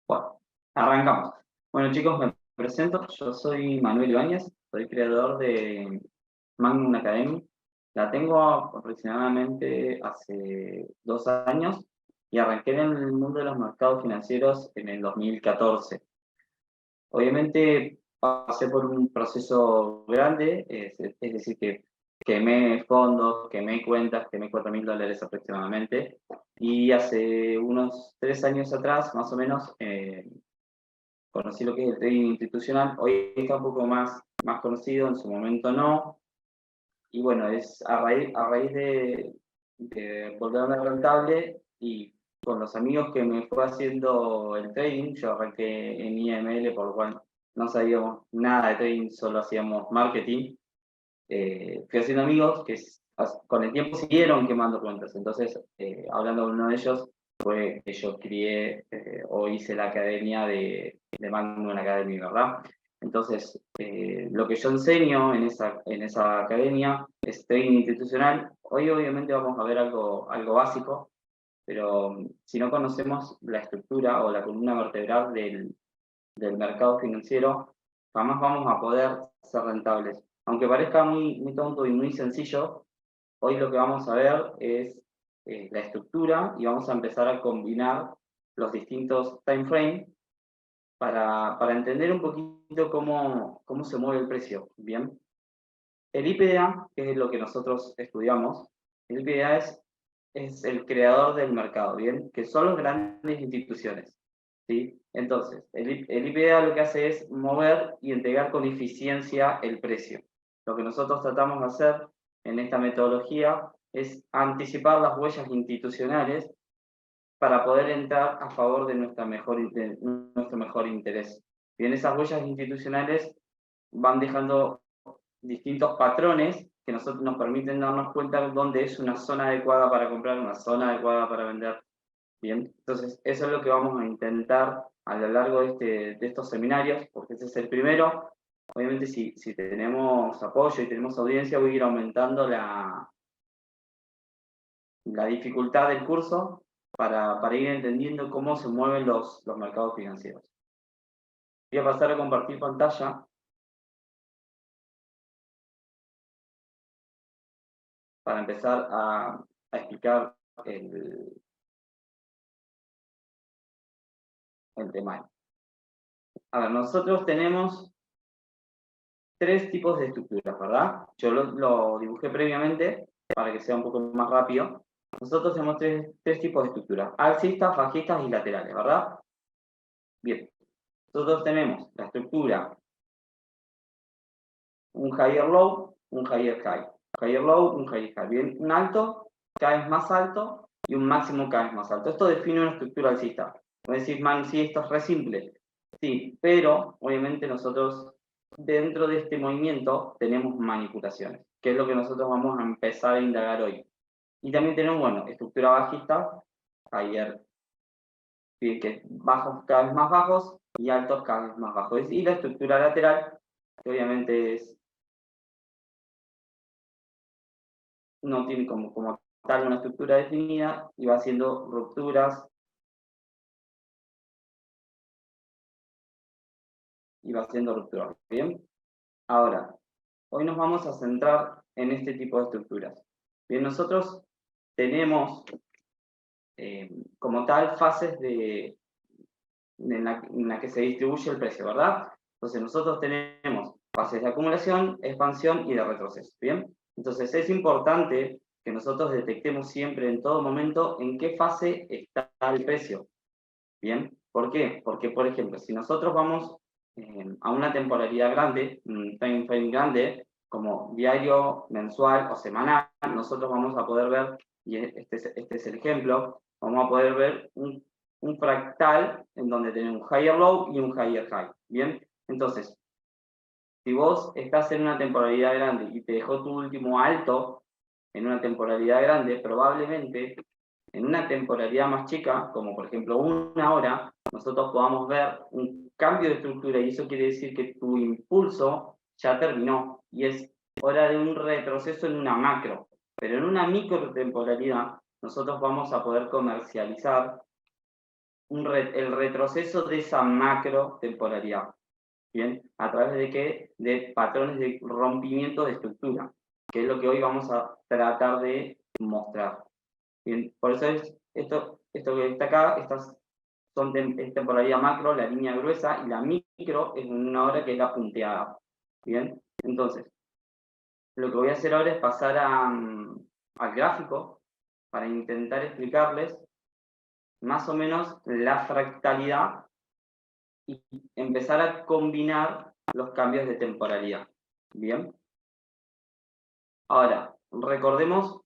Bueno, arrancamos. Bueno, chicos, me presento. Yo soy Manuel Ibáñez, soy creador de Magnum Academy. La tengo aproximadamente hace 2 años y arranqué en el mundo de los mercados financieros en el 2014. Obviamente pasé por un proceso grande, es decir, que quemé fondos, quemé cuentas, quemé $4.000 aproximadamente. Y hace unos 3 años atrás, más o menos, conocí lo que es el trading institucional. Hoy está un poco más conocido, en su momento no. Y bueno, es a raíz de volverme rentable y con los amigos que me fue haciendo el trading. Yo arranqué en IML, por lo cual no sabíamos nada de trading, solo hacíamos marketing. Fui haciendo amigos que con el tiempo siguieron quemando cuentas. Entonces, hablando con uno de ellos, fue que yo crié o hice la academia de Magnum Academy, ¿verdad? Entonces, lo que yo enseño en esa academia es trading institucional. Hoy obviamente vamos a ver algo básico, pero si no conocemos la estructura o la columna vertebral del mercado financiero, jamás vamos a poder ser rentables. Aunque parezca muy tonto y muy sencillo, hoy lo que vamos a ver es la estructura y vamos a empezar a combinar los distintos time frames para entender un poquito cómo se mueve el precio. Bien, el IPDA, que es lo que nosotros estudiamos, el IPDA es el creador del mercado, ¿bien? Que son las grandes instituciones, ¿sí? Entonces, el IPDA lo que hace es mover y entregar con eficiencia el precio. Lo que nosotros tratamos de hacer en esta metodología es anticipar las huellas institucionales para poder entrar a favor de nuestro mejor interés. Bien, esas huellas institucionales van dejando distintos patrones que nosotros nos permiten darnos cuenta de dónde es una zona adecuada para comprar, una zona adecuada para vender. Bien, entonces eso es lo que vamos a intentar a lo largo de estos seminarios, porque este es el primero. Obviamente si tenemos apoyo y tenemos audiencia, voy a ir aumentando la dificultad del curso para ir entendiendo cómo se mueven los mercados financieros. Voy a pasar a compartir pantalla para empezar a explicar el tema. A ver, nosotros tenemos tres tipos de estructuras, ¿verdad? Yo lo dibujé previamente para que sea un poco más rápido. Nosotros tenemos tres tipos de estructuras: alcistas, bajistas y laterales, ¿verdad? Bien, nosotros tenemos la estructura un higher low, un higher high. Higher low, un higher high. Bien, un alto cada vez más alto y un máximo cada vez más alto. Esto define una estructura alcista. Puedes decir, man, sí, esto es re simple. Sí, pero obviamente nosotros dentro de este movimiento tenemos manipulaciones, que es lo que nosotros vamos a empezar a indagar hoy. Y también tenemos, bueno, estructura bajista, higher, que bajos cada vez más bajos y altos cada vez más bajos. Y la estructura lateral, que obviamente no tiene como tal una estructura definida y va haciendo rupturas y va haciendo rupturas. Bien, ahora, hoy nos vamos a centrar en este tipo de estructuras. Bien, nosotros tenemos como tal fases en la que se distribuye el precio, ¿verdad? Entonces nosotros tenemos fases de acumulación, expansión y de retroceso. Bien, entonces es importante que nosotros detectemos siempre en todo momento en qué fase está el precio. Bien, ¿por qué? Porque, por ejemplo, si nosotros vamos a una temporalidad grande, un time frame grande, como diario, mensual o semanal, nosotros vamos a poder ver, y este es el ejemplo, vamos a poder ver un fractal en donde tenemos un higher low y un higher high. Bien, entonces, si vos estás en una temporalidad grande y te dejó tu último alto en una temporalidad grande, probablemente en una temporalidad más chica, como por ejemplo 1 hora, nosotros podamos ver un cambio de estructura, y eso quiere decir que tu impulso ya terminó y es hora de un retroceso en una macro. Pero en una micro temporalidad nosotros vamos a poder comercializar el retroceso de esa macro temporalidad. ¿Bien? ¿A través de qué? De patrones de rompimiento de estructura, que es lo que hoy vamos a tratar de mostrar. ¿Bien? Por eso esto que está acá, es temporalidad macro, la línea gruesa, y la micro es una hora que es la punteada. ¿Bien? Entonces, lo que voy a hacer ahora es pasar al gráfico para intentar explicarles más o menos la fractalidad y empezar a combinar los cambios de temporalidad. ¿Bien? Ahora, recordemos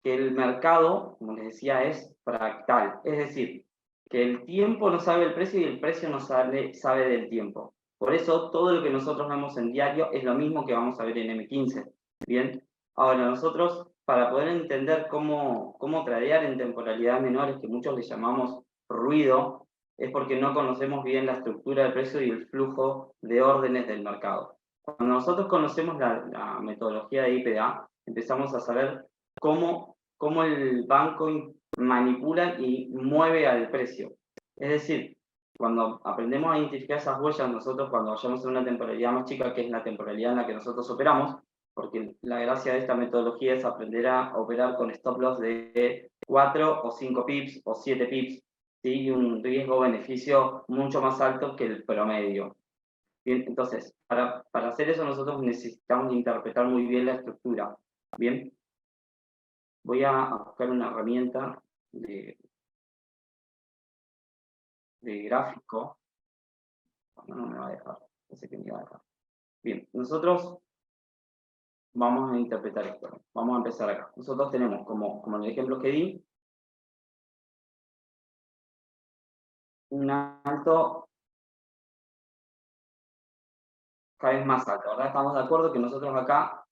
que el mercado, como les decía, es fractal. Es decir, que el tiempo no sabe el precio y el precio no sabe del tiempo. Por eso, todo lo que nosotros vemos en diario es lo mismo que vamos a ver en M15. ¿Bien? Ahora, nosotros, para poder entender cómo tradear en temporalidades menores, que muchos le llamamos ruido, es porque no conocemos bien la estructura del precio y el flujo de órdenes del mercado. Cuando nosotros conocemos la metodología de IPA, empezamos a saber cómo el banco manipula y mueve al precio. Es decir, cuando aprendemos a identificar esas huellas, nosotros cuando vayamos a una temporalidad más chica, que es la temporalidad en la que nosotros operamos, porque la gracia de esta metodología es aprender a operar con stop loss de 4 o 5 pips o 7 pips, ¿sí? Y un riesgo-beneficio mucho más alto que el promedio. Bien, entonces, para hacer eso nosotros necesitamos interpretar muy bien la estructura. Bien, voy a buscar una herramienta de gráfico. No me va a dejar, pensé que me iba a dejar. Bien, nosotros vamos a interpretar esto. Vamos a empezar acá. Nosotros tenemos, como en el ejemplo que di, un alto cada vez más alto, ¿verdad? Estamos de acuerdo que nosotros acá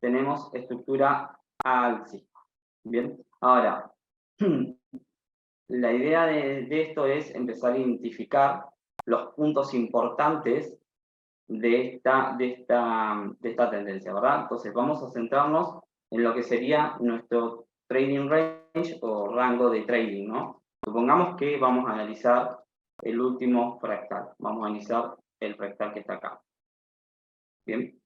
tenemos estructura alcista. Bien, ahora, la idea de esto es empezar a identificar los puntos importantes de esta tendencia, ¿verdad? Entonces vamos a centrarnos en lo que sería nuestro trading range o rango de trading, ¿no? Supongamos que vamos a analizar el último fractal. Vamos a analizar el fractal que está acá. Bien.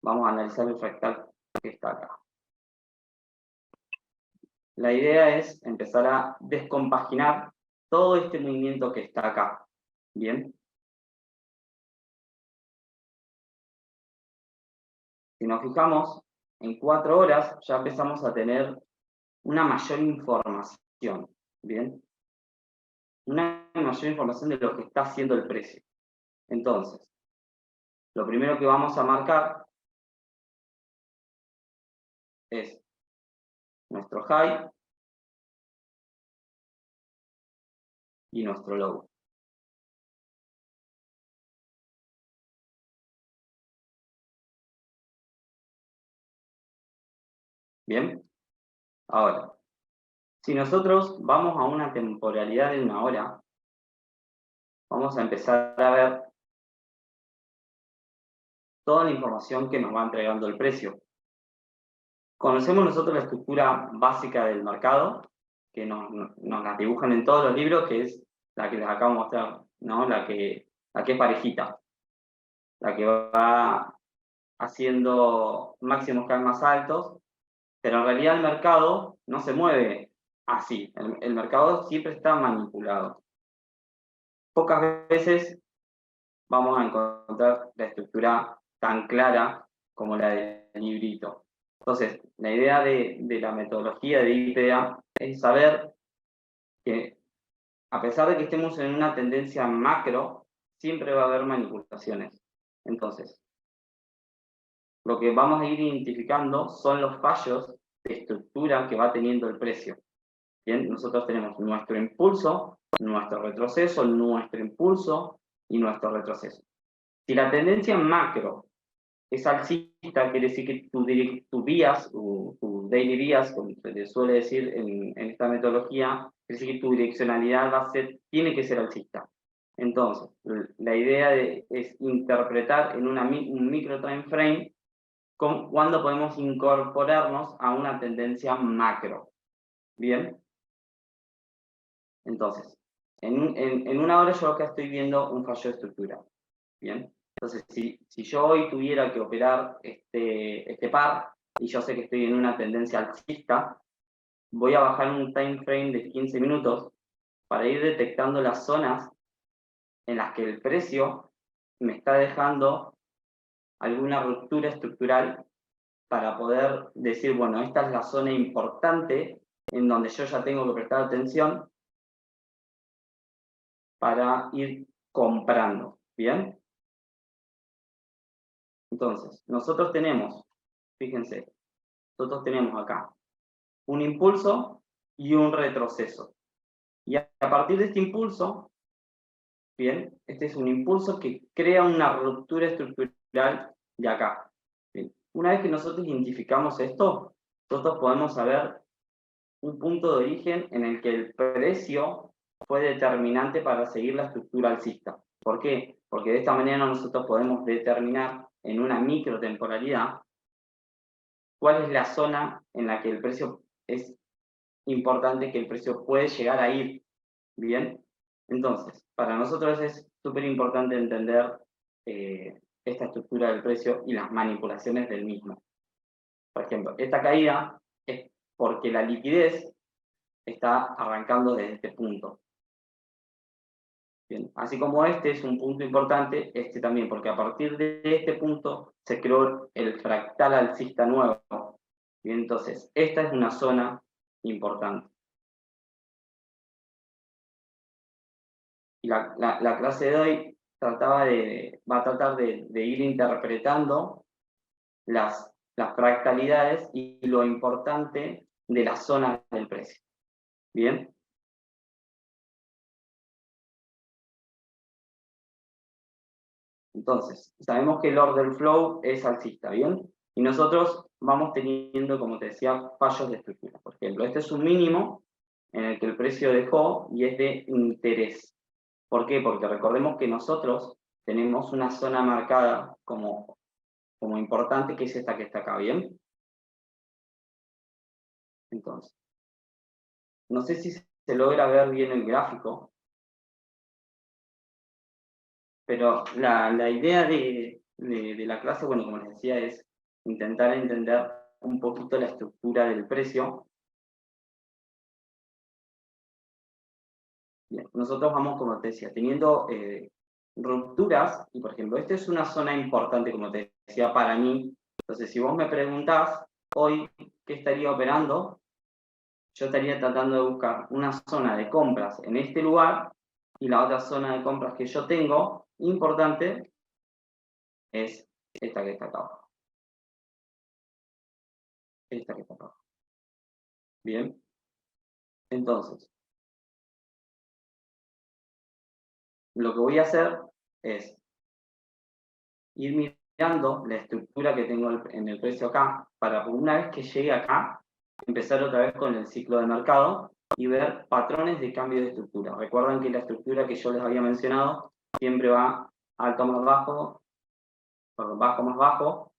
Vamos a analizar el fractal que está acá. La idea es empezar a descompaginar todo este movimiento que está acá. Bien. Si nos fijamos, en 4 horas ya empezamos a tener una mayor información. Bien. Una mayor información de lo que está haciendo el precio. Entonces, lo primero que vamos a marcar es nuestro high y nuestro low. Bien. Ahora, si nosotros vamos a una temporalidad de 1 hora, vamos a empezar a ver toda la información que nos va entregando el precio. Conocemos nosotros la estructura básica del mercado, que nos la dibujan en todos los libros, que es la que les acabo de mostrar, ¿no? La que es parejita, la que va haciendo máximos cada vez más altos, pero en realidad el mercado no se mueve así, el mercado siempre está manipulado. Pocas veces vamos a encontrar la estructura tan clara como la del librito. Entonces, la idea de la metodología de IPA es saber que, a pesar de que estemos en una tendencia macro, siempre va a haber manipulaciones. Entonces, lo que vamos a ir identificando son los fallos de estructura que va teniendo el precio. Bien, nosotros tenemos nuestro impulso, nuestro retroceso, nuestro impulso y nuestro retroceso. Si la tendencia macro es alcista, quiere decir que tu bias, tu daily bias, como se le suele decir en esta metodología, quiere decir que tu direccionalidad tiene que ser alcista. Entonces, la idea es interpretar en un micro time frame cuándo podemos incorporarnos a una tendencia macro. Bien. Entonces, en una hora yo acá estoy viendo un fallo de estructura. Bien, entonces si yo hoy tuviera que operar este par, y yo sé que estoy en una tendencia alcista, voy a bajar un time frame de 15 minutos para ir detectando las zonas en las que el precio me está dejando alguna ruptura estructural para poder decir, bueno, esta es la zona importante en donde yo ya tengo que prestar atención para ir comprando, ¿bien? Entonces, fíjense, nosotros tenemos acá un impulso y un retroceso. Y a partir de este impulso, bien, este es un impulso que crea una ruptura estructural de acá. Bien. Una vez que nosotros identificamos esto, nosotros podemos saber un punto de origen en el que el precio fue determinante para seguir la estructura alcista. ¿Por qué? Porque de esta manera nosotros podemos determinar en una microtemporalidad cuál es la zona en la que el precio es importante, que el precio puede llegar a ir. Bien, entonces, para nosotros es súper importante entender esta estructura del precio y las manipulaciones del mismo. Por ejemplo, esta caída es porque la liquidez está arrancando desde este punto. Bien, así como este es un punto importante, este también, porque a partir de este punto se creó el fractal alcista nuevo. Bien, entonces, esta es una zona importante. Y la clase de hoy va a tratar de ir interpretando las fractalidades y lo importante de la zona del precio. ¿Bien? Entonces, sabemos que el order flow es alcista, ¿bien? Y nosotros vamos teniendo, como te decía, fallos de estructura. Por ejemplo, este es un mínimo en el que el precio dejó y es de interés. ¿Por qué? Porque recordemos que nosotros tenemos una zona marcada como importante, que es esta que está acá, ¿bien? Entonces, no sé si se logra ver bien el gráfico, pero la idea de la clase, bueno, como les decía, es intentar entender un poquito la estructura del precio. Bien, nosotros vamos, como te decía, teniendo rupturas, y por ejemplo, esta es una zona importante, como te decía, para mí. Entonces, si vos me preguntás hoy qué estaría operando, yo estaría tratando de buscar una zona de compras en este lugar, y la otra zona de compras que yo tengo, importante, es esta que está acá abajo. Esta que está acá abajo. Bien. Entonces, lo que voy a hacer es ir mirando la estructura que tengo en el precio acá, para una vez que llegue acá, empezar otra vez con el ciclo de mercado y ver patrones de cambio de estructura. Recuerden que la estructura que yo les había mencionado siempre va alto más bajo, perdón, bajo más bajo,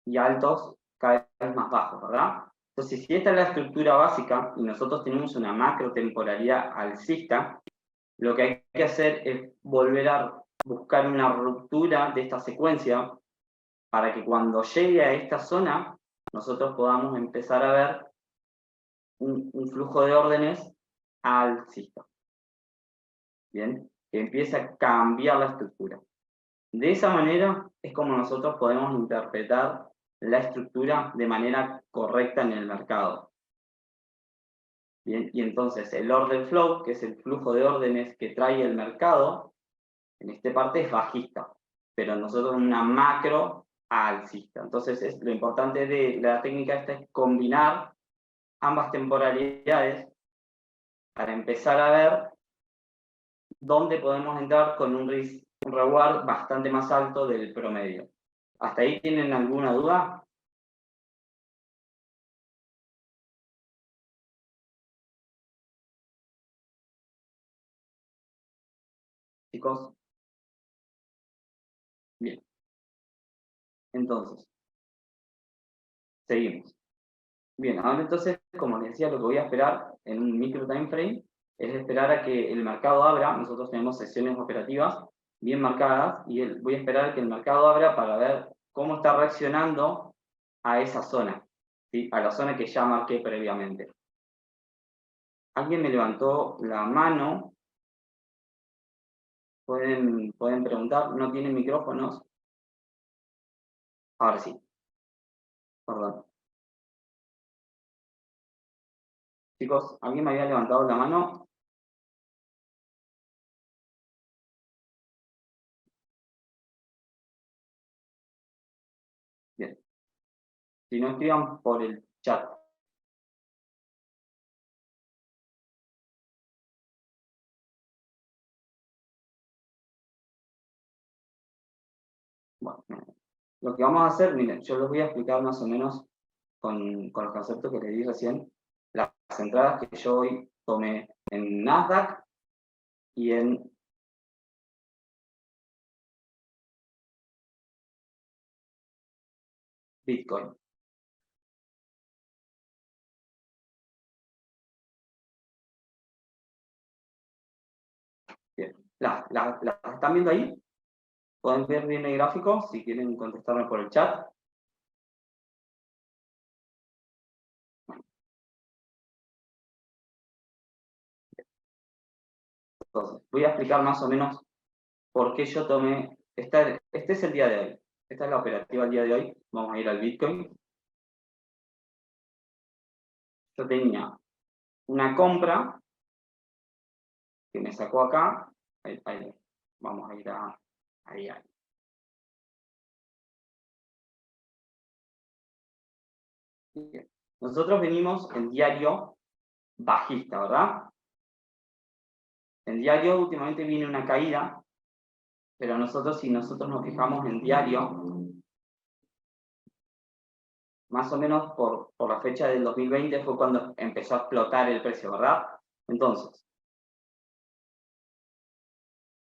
y altos cada vez más bajos, ¿verdad? Entonces, si esta es la estructura básica y nosotros tenemos una macro temporalidad alcista, lo que hay que hacer es volver a buscar una ruptura de esta secuencia para que cuando llegue a esta zona, nosotros podamos empezar a ver un flujo de órdenes alcista. Bien, que empiece a cambiar la estructura. De esa manera es como nosotros podemos interpretar la estructura de manera correcta en el mercado. Bien, y entonces el order flow, que es el flujo de órdenes que trae el mercado, en esta parte es bajista, pero nosotros en una macro alcista. Entonces lo importante de la técnica esta es combinar ambas temporalidades para empezar a ver dónde podemos entrar con un reward bastante más alto del promedio. ¿Hasta ahí tienen alguna duda? Chicos, bien. Entonces, seguimos. Bien, ahora entonces, como les decía, lo que voy a esperar en un micro time frame es esperar a que el mercado abra. Nosotros tenemos sesiones operativas bien marcadas y voy a esperar a que el mercado abra para ver cómo está reaccionando a esa zona, ¿sí? A la zona que ya marqué previamente. Alguien me levantó la mano. Pueden preguntar, no tienen micrófonos. Ahora sí, perdón. Chicos, ¿alguien me había levantado la mano? Bien. Si no, escriban por el chat. Bueno, lo que vamos a hacer, miren, yo les voy a explicar más o menos con los conceptos que les di recién, las entradas que yo hoy tomé en Nasdaq y en Bitcoin. Bien. ¿Las están viendo ahí? ¿Pueden ver bien el gráfico? Si quieren contestarme por el chat. Entonces, voy a explicar más o menos por qué yo tomé. Este es el día de hoy. Esta es la operativa del día de hoy. Vamos a ir al Bitcoin. Yo tenía una compra que me sacó acá. Ahí. Vamos a ir a ahí. Bien. Nosotros venimos en diario bajista, ¿verdad? En diario últimamente viene una caída, pero si nosotros nos fijamos en diario, más o menos por la fecha del 2020 fue cuando empezó a explotar el precio, ¿verdad? Entonces,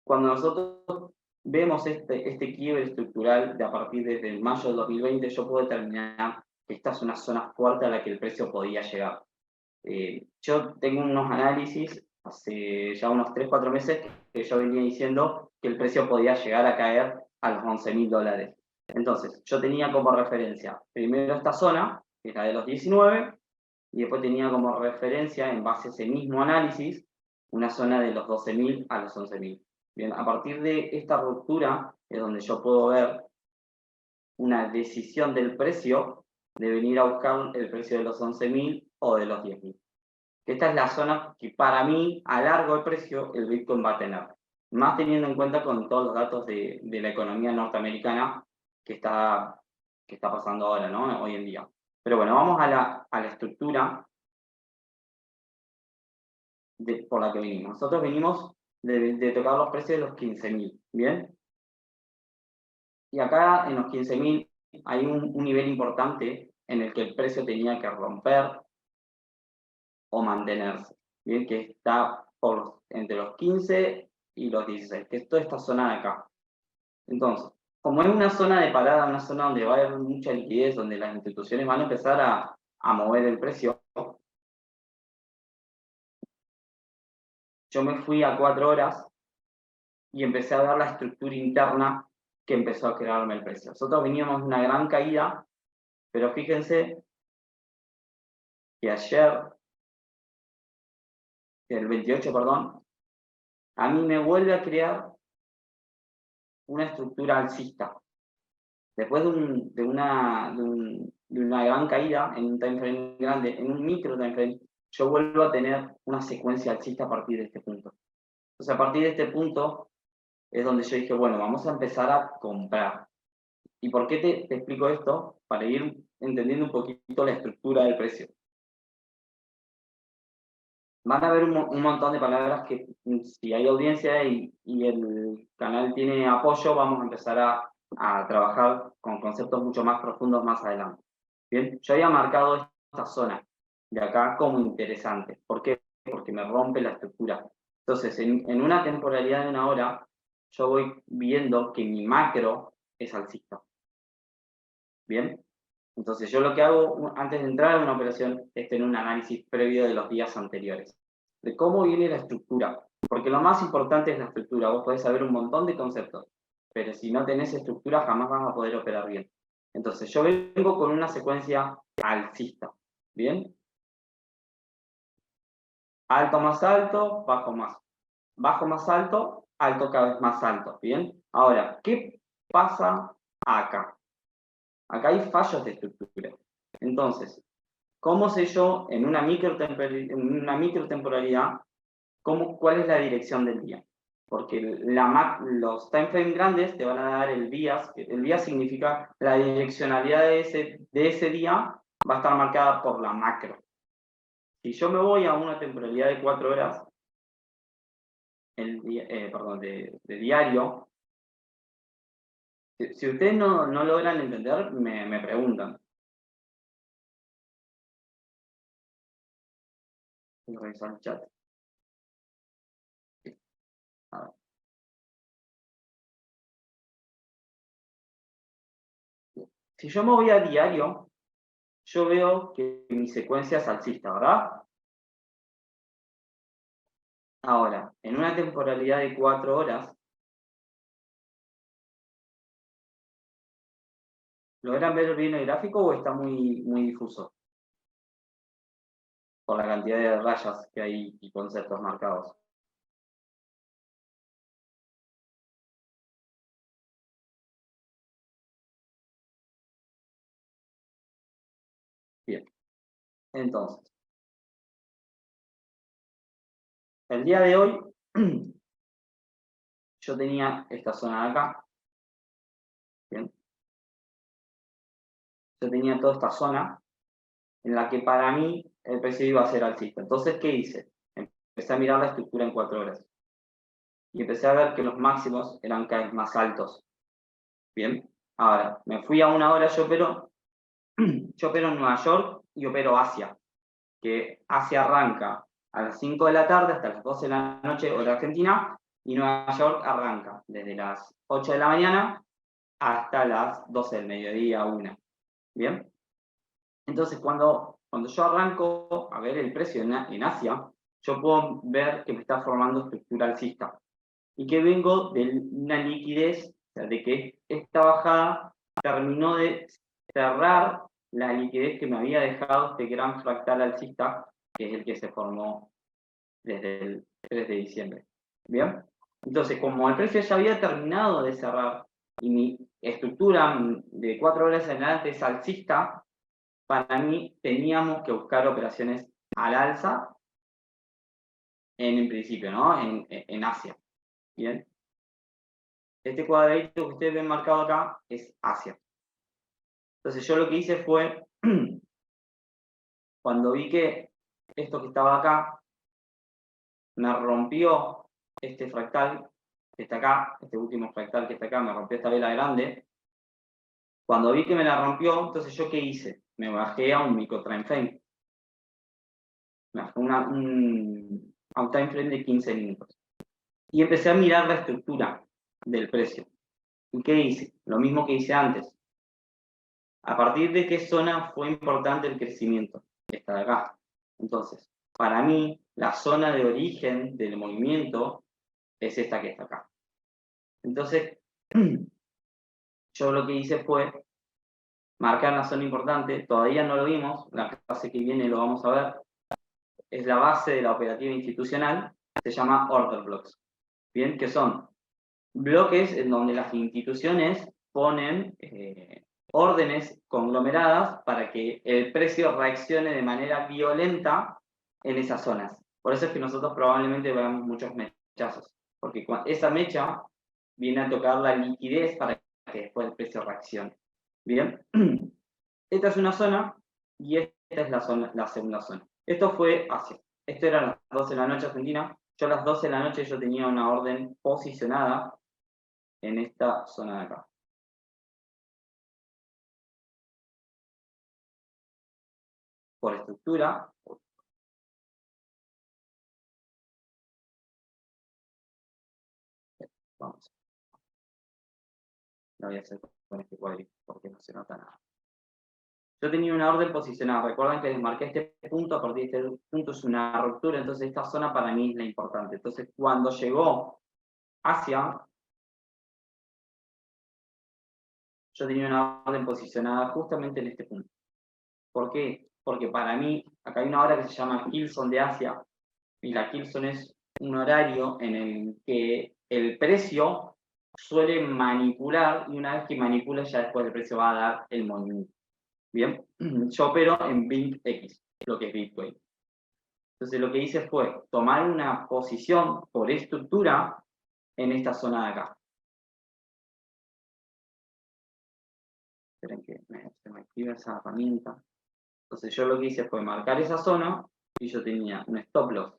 cuando nosotros vemos este quiebre estructural de a partir desde mayo del 2020, yo puedo determinar que esta es una zona fuerte a la que el precio podía llegar. Yo tengo unos análisis hace ya unos 3-4 meses que yo venía diciendo que el precio podía llegar a caer a los $11.000. Entonces, yo tenía como referencia primero esta zona, que es la de los 19, y después tenía como referencia, en base a ese mismo análisis, una zona de los 12.000 a los 11.000. Bien, a partir de esta ruptura es donde yo puedo ver una decisión del precio de venir a buscar el precio de los 11.000 o de los 10.000. Esta es la zona que para mí, a largo precio, el Bitcoin va a tener. Más teniendo en cuenta con todos los datos de la economía norteamericana que está, que está pasando ahora, ¿no? Hoy en día. Pero bueno, vamos a la estructura por la que venimos. Nosotros venimos de tocar los precios de los 15.000, ¿bien? Y acá en los 15.000 hay un nivel importante en el que el precio tenía que romper o mantenerse, ¿bien? Que está entre los 15 y los 16, que es toda esta zona de acá. Entonces, como es una zona de parada, una zona donde va a haber mucha liquidez, donde las instituciones van a empezar a mover el precio, yo me fui a 4 horas y empecé a ver la estructura interna que empezó a crearme el precio. Nosotros veníamos de una gran caída, pero fíjense que ayer, el 28, perdón, a mí me vuelve a crear una estructura alcista. Después de una gran caída en un time frame grande, en un micro time frame, yo vuelvo a tener una secuencia alcista a partir de este punto. Entonces, a partir de este punto es donde yo dije, bueno, vamos a empezar a comprar. ¿Y por qué te explico esto? Para ir entendiendo un poquito la estructura del precio. Van a haber un montón de palabras que, si hay audiencia y el canal tiene apoyo, vamos a empezar a trabajar con conceptos mucho más profundos más adelante. Bien, yo había marcado esta zona de acá como interesante. ¿Por qué? Porque me rompe la estructura. Entonces, en una temporalidad de una hora, yo voy viendo que mi macro es alcista. Bien, Entonces yo lo que hago antes de entrar a una operación es tener un análisis previo de los días anteriores, de cómo viene la estructura, porque lo más importante es la estructura. Vos podés saber un montón de conceptos, pero si no tenés estructura jamás vas a poder operar bien. Entonces yo vengo con una secuencia alcista, ¿bien? Alto más alto, bajo más alto cada vez más alto, ¿bien? Ahora, ¿qué pasa acá? Acá hay fallos de estructura. Entonces, ¿cómo sé yo en una microtemporalidad cuál es la dirección del día? Porque los time frame grandes te van a dar el bias, que el bias significa la direccionalidad de ese día va a estar marcada por la macro. Si yo me voy a una temporalidad de 4 horas, perdón, de diario, si ustedes no logran entender, me preguntan. Voy a revisar el chat. A ver. Si yo me voy a diario, yo veo que mi secuencia es alcista, ¿verdad? Ahora, en una temporalidad de 4 horas, ¿logran ver bien el gráfico o está muy difuso? Por la cantidad de rayas que hay y conceptos marcados. Bien, entonces, el día de hoy, yo tenía esta zona de acá, ¿bien? Yo tenía toda esta zona en la que para mí el precio iba a ser alcista. Entonces, ¿qué hice? Empecé a mirar la estructura en 4 horas. Y empecé a ver que los máximos eran cada vez más altos. Bien, ahora, me fui a una hora, yo opero en Nueva York y opero Asia, que Asia arranca a las 5 de la tarde hasta las 12 de la noche, hora argentina, y Nueva York arranca desde las 8 de la mañana hasta las 12 del mediodía, 1. ¿Bien? Entonces, cuando yo arranco a ver el precio en Asia, yo puedo ver que me está formando estructura alcista y que vengo de una liquidez, o sea, de que esta bajada terminó de cerrar la liquidez que me había dejado este gran fractal alcista, que es el que se formó desde el 3 de diciembre. ¿Bien? Entonces, como el precio ya había terminado de cerrar y mi estructura de 4 horas en adelante es alcista, para mí teníamos que buscar operaciones al alza en principio, ¿no? En Asia. ¿Bien? Este cuadradito que ustedes ven marcado acá es Asia. Entonces yo lo que hice fue, cuando vi que esto que estaba acá me rompió este fractal que está acá, este último fractal que está acá, me rompió esta vela grande. Cuando vi que me la rompió, entonces yo ¿qué hice? Me bajé a un micro time frame. Me bajé a un time frame de 15 minutos. Y empecé a mirar la estructura del precio. ¿Y qué hice? Lo mismo que hice antes. ¿A partir de qué zona fue importante el crecimiento? Esta de acá. Entonces, para mí, la zona de origen del movimiento es esta que está acá. Entonces, yo lo que hice fue marcar la zona importante. Todavía no lo vimos, la clase que viene lo vamos a ver. Es la base de la operativa institucional, se llama order blocks. Bien, que son bloques en donde las instituciones ponen órdenes conglomeradas para que el precio reaccione de manera violenta en esas zonas. Por eso es que nosotros probablemente veamos muchos mechazos, porque esa mecha viene a tocar la liquidez para que después el precio reaccione. Bien, esta es una zona y esta es la segunda zona. Esto fue Asia. Esto era las 12 de la noche Argentina. Yo a las 12 de la noche yo tenía una orden posicionada en esta zona de acá. Por estructura, vamos, lo voy a hacer con este cuadrito porque no se nota nada. Yo tenía una orden posicionada, recuerden que les marqué este punto, a partir de este punto es una ruptura, entonces esta zona para mí es la importante. Entonces cuando llegó hacia, yo tenía una orden posicionada justamente en este punto. ¿Por qué? Porque para mí, acá hay una hora que se llama Kilson de Asia, y la Kilson es un horario en el que el precio suele manipular, y una vez que manipula ya después el precio va a dar el movimiento. Bien, yo opero en BINX, lo que es Bitcoin. Entonces lo que hice fue tomar una posición por estructura en esta zona de acá. Esperen que se me activa esa herramienta. Entonces yo lo que hice fue marcar esa zona y yo tenía un stop loss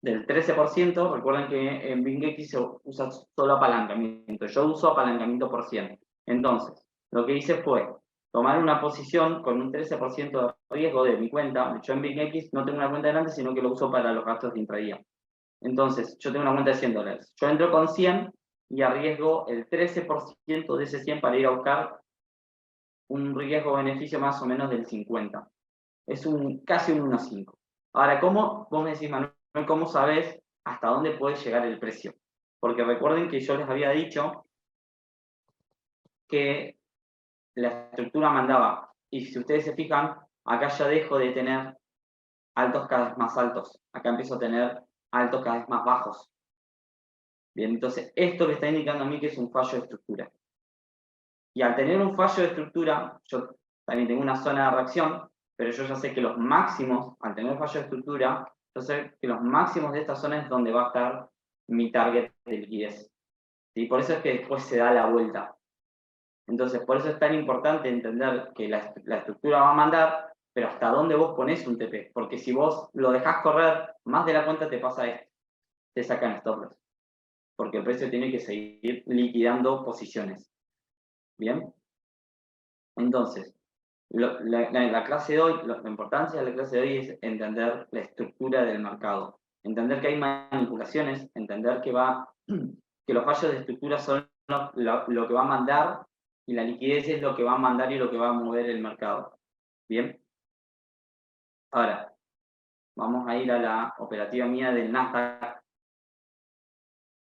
del 13%. Recuerden que en BingX se usa solo apalancamiento. Yo uso apalancamiento por 100. Entonces, lo que hice fue tomar una posición con un 13% de riesgo de mi cuenta. Yo en BingX no tengo una cuenta grande, sino que lo uso para los gastos de intradía. Entonces, yo tengo una cuenta de $100. Yo entro con 100 y arriesgo el 13% de ese 100 para ir a buscar un riesgo-beneficio más o menos del 50. Es casi un 1,5. Ahora, ¿cómo vos me decís, Manuel, cómo sabés hasta dónde puede llegar el precio? Porque recuerden que yo les había dicho que la estructura mandaba, y si ustedes se fijan, acá ya dejo de tener altos cada vez más altos, acá empiezo a tener altos cada vez más bajos. Bien, entonces esto me está indicando a mí que es un fallo de estructura. Y al tener un fallo de estructura, yo también tengo una zona de reacción, pero yo ya sé que los máximos, al tener fallo de estructura, yo sé que los máximos de esta zona es donde va a estar mi target de liquidez. ¿Sí? Por eso es que después se da la vuelta. Entonces, por eso es tan importante entender que la estructura va a mandar, pero hasta dónde vos ponés un TP. Porque si vos lo dejás correr, más de la cuenta te pasa esto. Te sacan stop loss. Porque el precio tiene que seguir liquidando posiciones. ¿Bien? Entonces, la clase de hoy, la importancia de la clase de hoy es entender la estructura del mercado. Entender que hay manipulaciones, entender que los fallos de estructura son lo que va a mandar y la liquidez es lo que va a mandar y lo que va a mover el mercado. ¿Bien? Ahora, vamos a ir a la operativa mía del Nasdaq.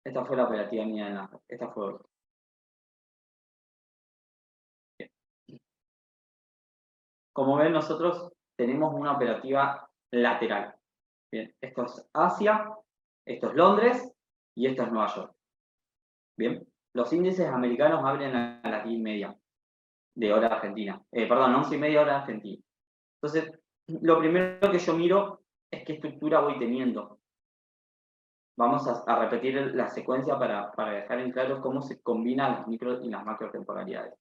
Esta fue la operativa mía del Nasdaq. Esta fue hoy. Como ven, nosotros tenemos una operativa lateral. Bien, esto es Asia, esto es Londres y esto es Nueva York. Bien, los índices americanos abren a las 10:30 de hora argentina. Perdón, 11:30 hora argentina. Entonces, lo primero que yo miro es qué estructura voy teniendo. Vamos a repetir la secuencia para dejar en claro cómo se combinan las micro y las macro temporalidades.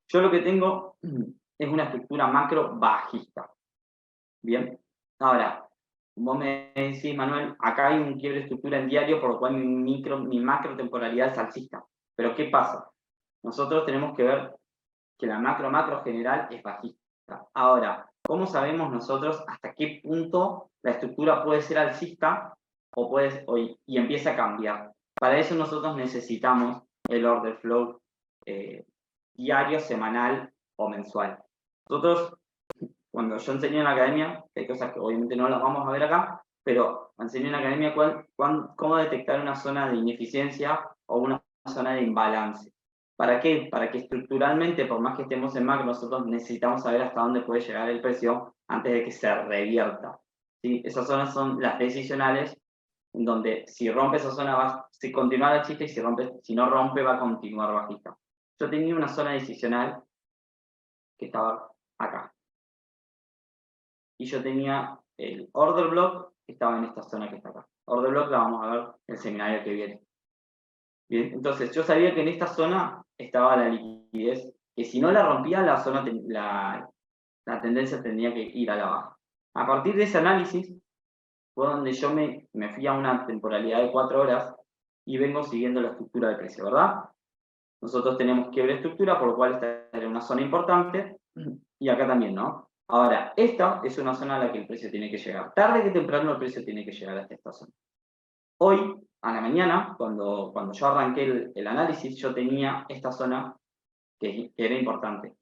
Yo lo que tengo es una estructura macro bajista. Bien, ahora, vos me decís, Manuel, acá hay un quiebre de estructura en diario, por lo cual mi macro temporalidad es alcista. Pero ¿qué pasa? Nosotros tenemos que ver que la macro general es bajista. Ahora, ¿cómo sabemos nosotros hasta qué punto la estructura puede ser alcista y empieza a cambiar? Para eso nosotros necesitamos el order flow diario, semanal o mensual. Nosotros, cuando yo enseñé en la academia, hay cosas que obviamente no las vamos a ver acá, pero enseñé en la academia cómo detectar una zona de ineficiencia o una zona de imbalance. ¿Para qué? Para que estructuralmente, por más que estemos en macro, nosotros necesitamos saber hasta dónde puede llegar el precio antes de que se revierta. ¿Sí? Esas zonas son las decisionales, en donde si rompe esa zona va a continuar alcista y si no rompe va a continuar bajista. Yo tenía una zona decisional que estaba acá. Y yo tenía el order block que estaba en esta zona que está acá. Order block la vamos a ver en el seminario que viene. Bien, entonces yo sabía que en esta zona estaba la liquidez, que si no la rompía, la tendencia tendría que ir a la baja. A partir de ese análisis fue donde yo me fui a una temporalidad de 4 horas y vengo siguiendo la estructura de precio, ¿verdad? Nosotros tenemos quiebre de estructura, por lo cual esta era una zona importante, y acá también, ¿no? Ahora, esta es una zona a la que el precio tiene que llegar. Tarde que temprano el precio tiene que llegar hasta esta zona. Hoy, a la mañana, cuando yo arranqué el análisis, yo tenía esta zona que era importante.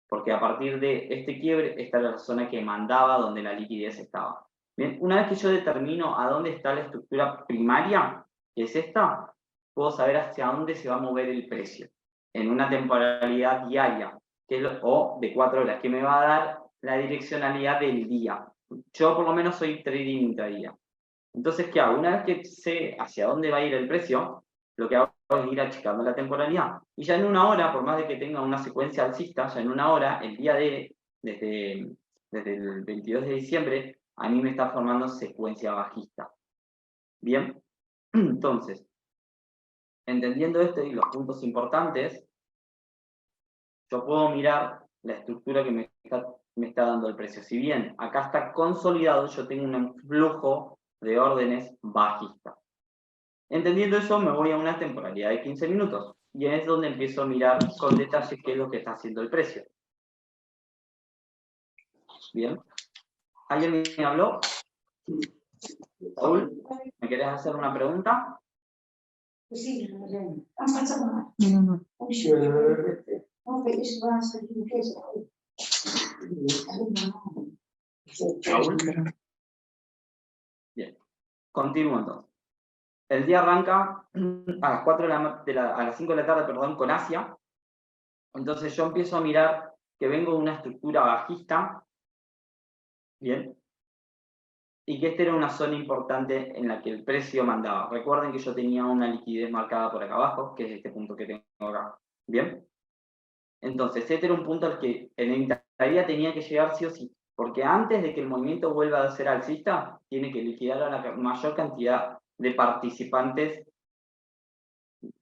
porque a partir de este quiebre, esta era la zona que mandaba donde la liquidez estaba. Bien, una vez que yo determino a dónde está la estructura primaria, que es esta, puedo saber hacia dónde se va a mover el precio, en una temporalidad diaria, o de 4 horas, que me va a dar la direccionalidad del día. Yo por lo menos soy trading intradía. Entonces, ¿qué hago? Una vez que sé hacia dónde va a ir el precio, lo que hago es ir achicando la temporalidad. Y ya en una hora, por más de que tenga una secuencia alcista, ya en una hora, el día desde el 22 de diciembre, a mí me está formando secuencia bajista. Bien, entonces, entendiendo esto y los puntos importantes, yo puedo mirar la estructura que me está dando el precio. Si bien acá está consolidado, yo tengo un flujo de órdenes bajista. Entendiendo eso, me voy a una temporalidad de 15 minutos. Y es donde empiezo a mirar con detalle qué es lo que está haciendo el precio. Bien. ¿Alguien me habló? Saúl, ¿me querés hacer una pregunta? Sí, Saúl. Bien. Continúo entonces. El día arranca a las 4 a las 5 de la tarde, perdón, con Asia. Entonces yo empiezo a mirar que vengo de una estructura bajista. Bien. Y que esta era una zona importante en la que el precio mandaba. Recuerden que yo tenía una liquidez marcada por acá abajo, que es este punto que tengo acá. ¿Bien? Entonces, este era un punto al que en la intradía tenía que llegar sí o sí, porque antes de que el movimiento vuelva a ser alcista, tiene que liquidar a la mayor cantidad de participantes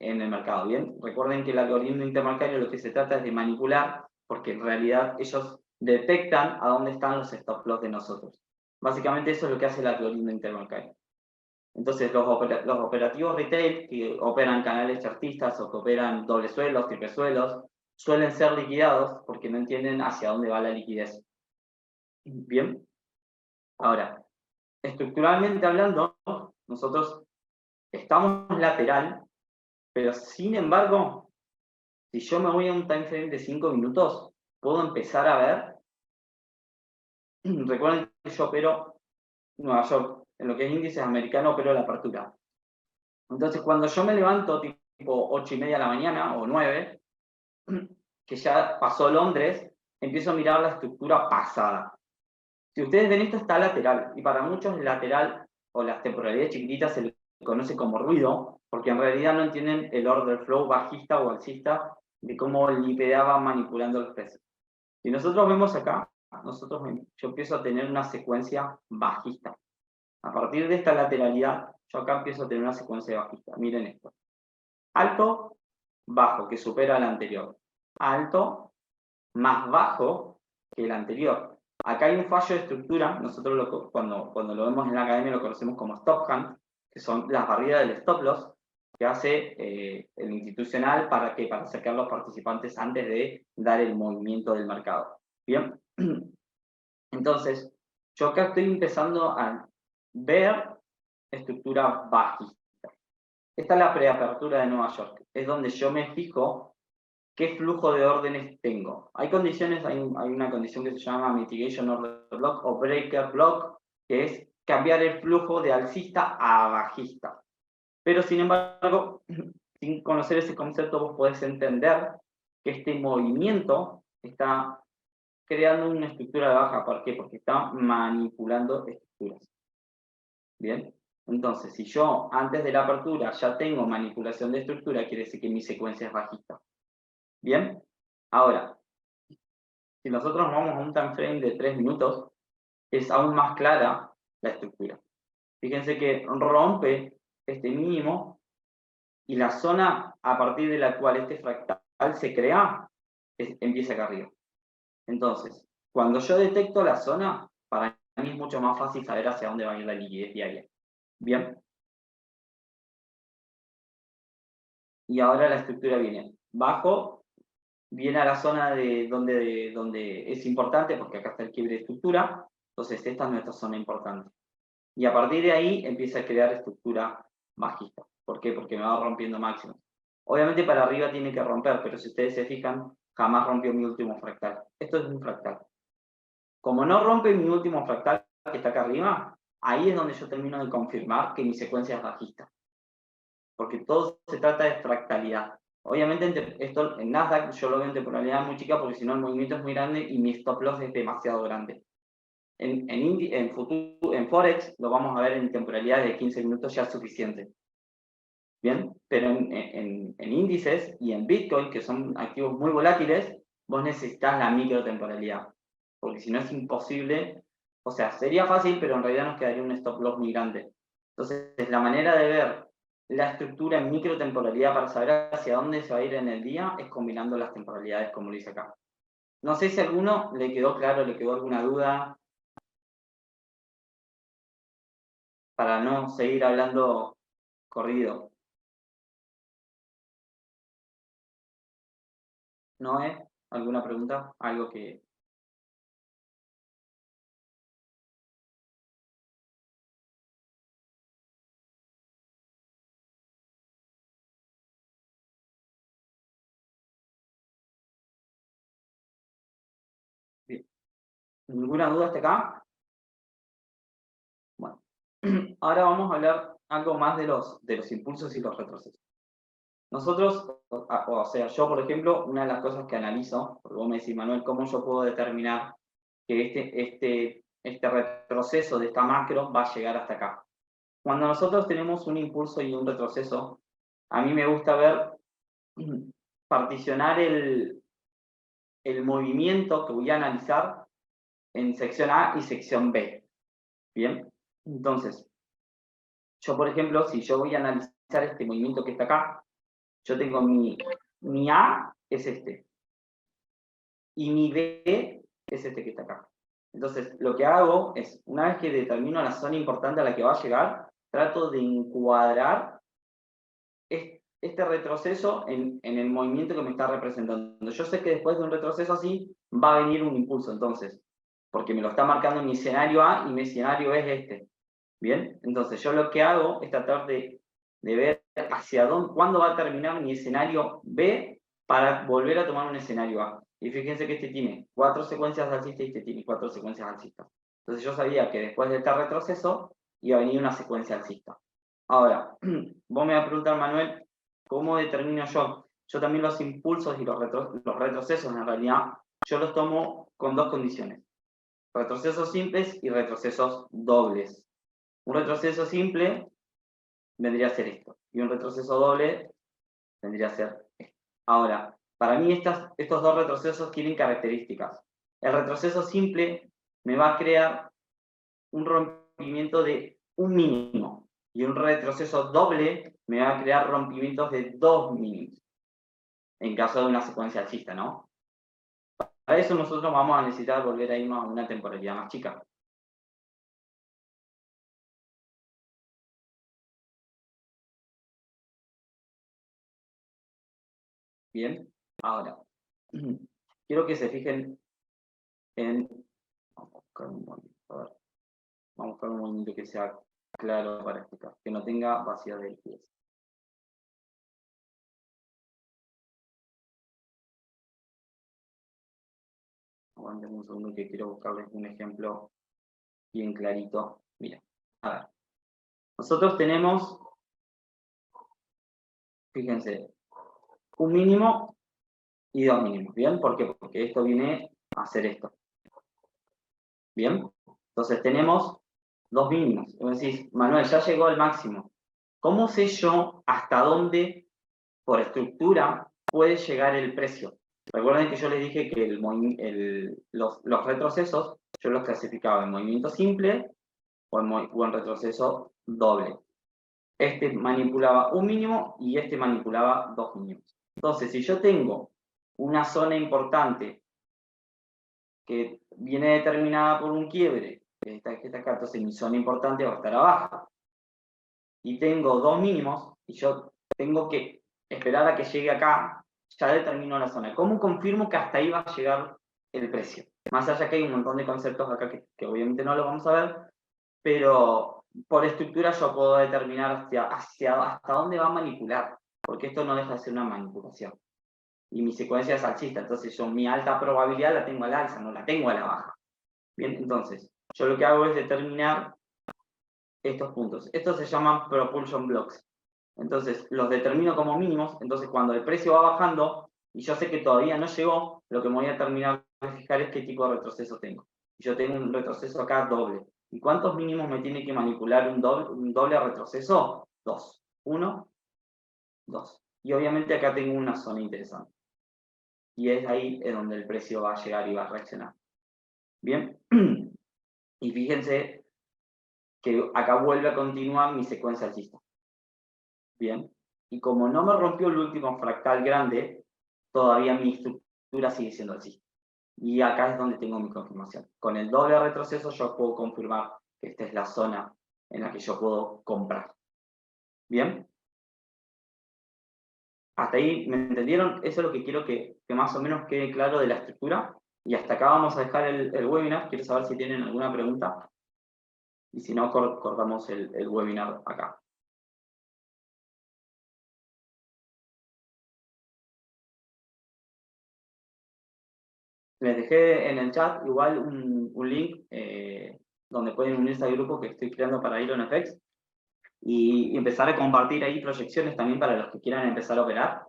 en el mercado. ¿Bien? Recuerden que el algoritmo interbancario lo que se trata es de manipular, porque en realidad ellos detectan a dónde están los stop loss de nosotros. Básicamente eso es lo que hace el algoritmo interbancario. Entonces los operativos retail que operan canales chartistas o que operan doble suelos, triple suelos, suelen ser liquidados porque no entienden hacia dónde va la liquidez. Bien. Ahora, estructuralmente hablando, nosotros estamos lateral, pero sin embargo, si yo me voy a un time frame de 5 minutos, puedo empezar a ver. Recuerden que yo opero Nueva York, en lo que es índices americanos, opero la apertura. Entonces, cuando yo me levanto tipo 8:30 de la mañana o 9, que ya pasó Londres, empiezo a mirar la estructura pasada. Si ustedes ven, esto está lateral, y para muchos el lateral o las temporalidades chiquititas se le conoce como ruido, porque en realidad no entienden el order flow bajista o alcista de cómo el IPDA va manipulando los precios. Si nosotros vemos acá, yo empiezo a tener una secuencia bajista. A partir de esta lateralidad, yo acá empiezo a tener una secuencia bajista. Miren esto. Alto, bajo, que supera al anterior. Alto, más bajo que el anterior. Acá hay un fallo de estructura, nosotros cuando lo vemos en la academia lo conocemos como stop hunt, que son las barridas del stop loss que hace el institucional para sacar los participantes antes de dar el movimiento del mercado. Bien, entonces yo acá estoy empezando a ver estructura bajista. Esta es la preapertura de Nueva York, es donde yo me fijo qué flujo de órdenes tengo. Hay condiciones, hay una condición que se llama Mitigation Order Block o Breaker Block, que es cambiar el flujo de alcista a bajista. Pero sin embargo, sin conocer ese concepto, vos podés entender que este movimiento está creando una estructura de baja. ¿Por qué? Porque está manipulando estructuras. Bien. Entonces, si yo antes de la apertura ya tengo manipulación de estructura, quiere decir que mi secuencia es bajista. Bien. Ahora, si nosotros vamos a un time frame de 3 minutos, es aún más clara la estructura. Fíjense que rompe este mínimo y la zona a partir de la cual este fractal se crea, empieza acá arriba. Entonces, cuando yo detecto la zona, para mí es mucho más fácil saber hacia dónde va a ir la liquidez diaria. Bien. Y ahora la estructura viene bajo, viene a la zona de donde es importante, porque acá está el quiebre de estructura, entonces esta es nuestra zona importante. Y a partir de ahí empieza a crear estructura bajista. ¿Por qué? Porque me va rompiendo máximos. Obviamente para arriba tiene que romper, pero si ustedes se fijan, jamás rompió mi último fractal. esto es un fractal. Como no rompe mi último fractal que está acá arriba, ahí es donde yo termino de confirmar que mi secuencia es bajista. Porque todo se trata de fractalidad. Obviamente esto en Nasdaq yo lo veo en temporalidad muy chica porque si no el movimiento es muy grande y mi stop loss es demasiado grande. En Forex lo vamos a ver en temporalidad de 15 minutos ya es suficiente. Bien, pero en índices y en Bitcoin, que son activos muy volátiles, vos necesitas la microtemporalidad. Porque si no es imposible, o sea, sería fácil, pero en realidad nos quedaría un stop loss muy grande. Entonces, la manera de ver la estructura en microtemporalidad para saber hacia dónde se va a ir en el día es combinando las temporalidades, como lo hice acá. No sé si a alguno le quedó claro, le quedó alguna duda, para no seguir hablando corrido. ¿No es? ¿Alguna pregunta? Algo que... Bien. ¿Ninguna duda hasta acá? Bueno, ahora vamos a hablar algo más de los impulsos y los retrocesos. Nosotros, o sea, yo por ejemplo, una de las cosas que analizo, porque vos me decís, Manuel, ¿cómo yo puedo determinar que este retroceso de esta macro va a llegar hasta acá? Cuando nosotros tenemos un impulso y un retroceso, a mí me gusta ver, particionar el movimiento que voy a analizar en sección A y sección B. Bien, entonces, yo por ejemplo, si yo voy a analizar este movimiento que está acá, yo tengo mi A es este, y mi B es este que está acá. Entonces, lo que hago es, una vez que determino la zona importante a la que va a llegar, trato de encuadrar este retroceso en el movimiento que me está representando. Yo sé que después de un retroceso así, va a venir un impulso, entonces, porque me lo está marcando mi escenario A y mi escenario es este. Bien, entonces yo lo que hago es tratar de ver hacia dónde, cuándo va a terminar mi escenario B para volver a tomar un escenario A. Y fíjense que este tiene 4 secuencias alcistas y este tiene 4 secuencias alcistas. Entonces yo sabía que después de este retroceso iba a venir una secuencia alcista. Ahora, vos me vas a preguntar, Manuel, ¿cómo determino yo? Yo también los impulsos y los retrocesos, en realidad, yo los tomo con dos condiciones. Retrocesos simples y retrocesos dobles. Un retroceso simple vendría a ser esto, y un retroceso doble vendría a ser esto. Ahora, para mí estos dos retrocesos tienen características. El retroceso simple me va a crear un rompimiento de un mínimo, y un retroceso doble me va a crear rompimientos de 2 mínimos, en caso de una secuencia alcista, ¿no? Para eso nosotros vamos a necesitar volver a irnos a una temporalidad más chica. Bien, ahora, quiero que se fijen en... Vamos a buscar un movimiento, a ver. Vamos a buscar un movimiento que sea claro para explicar, que no tenga vacío de liquidez. Aguanten un segundo que quiero buscarles un ejemplo bien clarito. Mira, a ver. Nosotros tenemos, fíjense, un mínimo y 2 mínimos, ¿bien? ¿Por qué? Porque esto viene a hacer esto. ¿Bien? Entonces tenemos 2 mínimos. Y vos decís, Manuel, ya llegó al máximo. ¿Cómo sé yo hasta dónde, por estructura, puede llegar el precio? Recuerden que yo les dije que los retrocesos yo los clasificaba en movimiento simple o en retroceso doble. Este manipulaba un mínimo y este manipulaba 2 mínimos. Entonces, si yo tengo una zona importante que viene determinada por un quiebre, que está acá, entonces mi zona importante va a estar abajo, y tengo 2 mínimos, y yo tengo que esperar a que llegue acá, ya determino la zona. ¿Cómo confirmo que hasta ahí va a llegar el precio? Más allá que hay un montón de conceptos acá que obviamente no lo vamos a ver, pero por estructura yo puedo determinar hasta dónde va a manipular, porque esto no deja de ser una manipulación. y mi secuencia es alcista, entonces yo mi alta probabilidad la tengo al alza, no la tengo a la baja. Bien, entonces, yo lo que hago es determinar estos puntos. Estos se llaman propulsion blocks. Entonces, los determino como mínimos, entonces cuando el precio va bajando, y yo sé que todavía no llegó, lo que me voy a terminar de fijar es qué tipo de retroceso tengo. Yo tengo un retroceso acá doble. ¿Y cuántos mínimos me tiene que manipular un doble retroceso? 2. 1, 2. Y obviamente acá tengo una zona interesante. Y es ahí en donde el precio va a llegar y va a reaccionar. Bien. Y fíjense que acá vuelve a continuar mi secuencia alcista. Bien. Y como no me rompió el último fractal grande, todavía mi estructura sigue siendo alcista. Y acá es donde tengo mi confirmación. Con el doble retroceso yo puedo confirmar que esta es la zona en la que yo puedo comprar. ¿Bien? Hasta ahí, ¿me entendieron? Eso es lo que quiero que más o menos quede claro de la estructura. Y hasta acá vamos a dejar el webinar. Quiero saber si tienen alguna pregunta. Y si no, cortamos el webinar acá. Les dejé en el chat igual un link donde pueden unirse al grupo que estoy creando para IronFX y empezar a compartir ahí proyecciones también para los que quieran empezar a operar.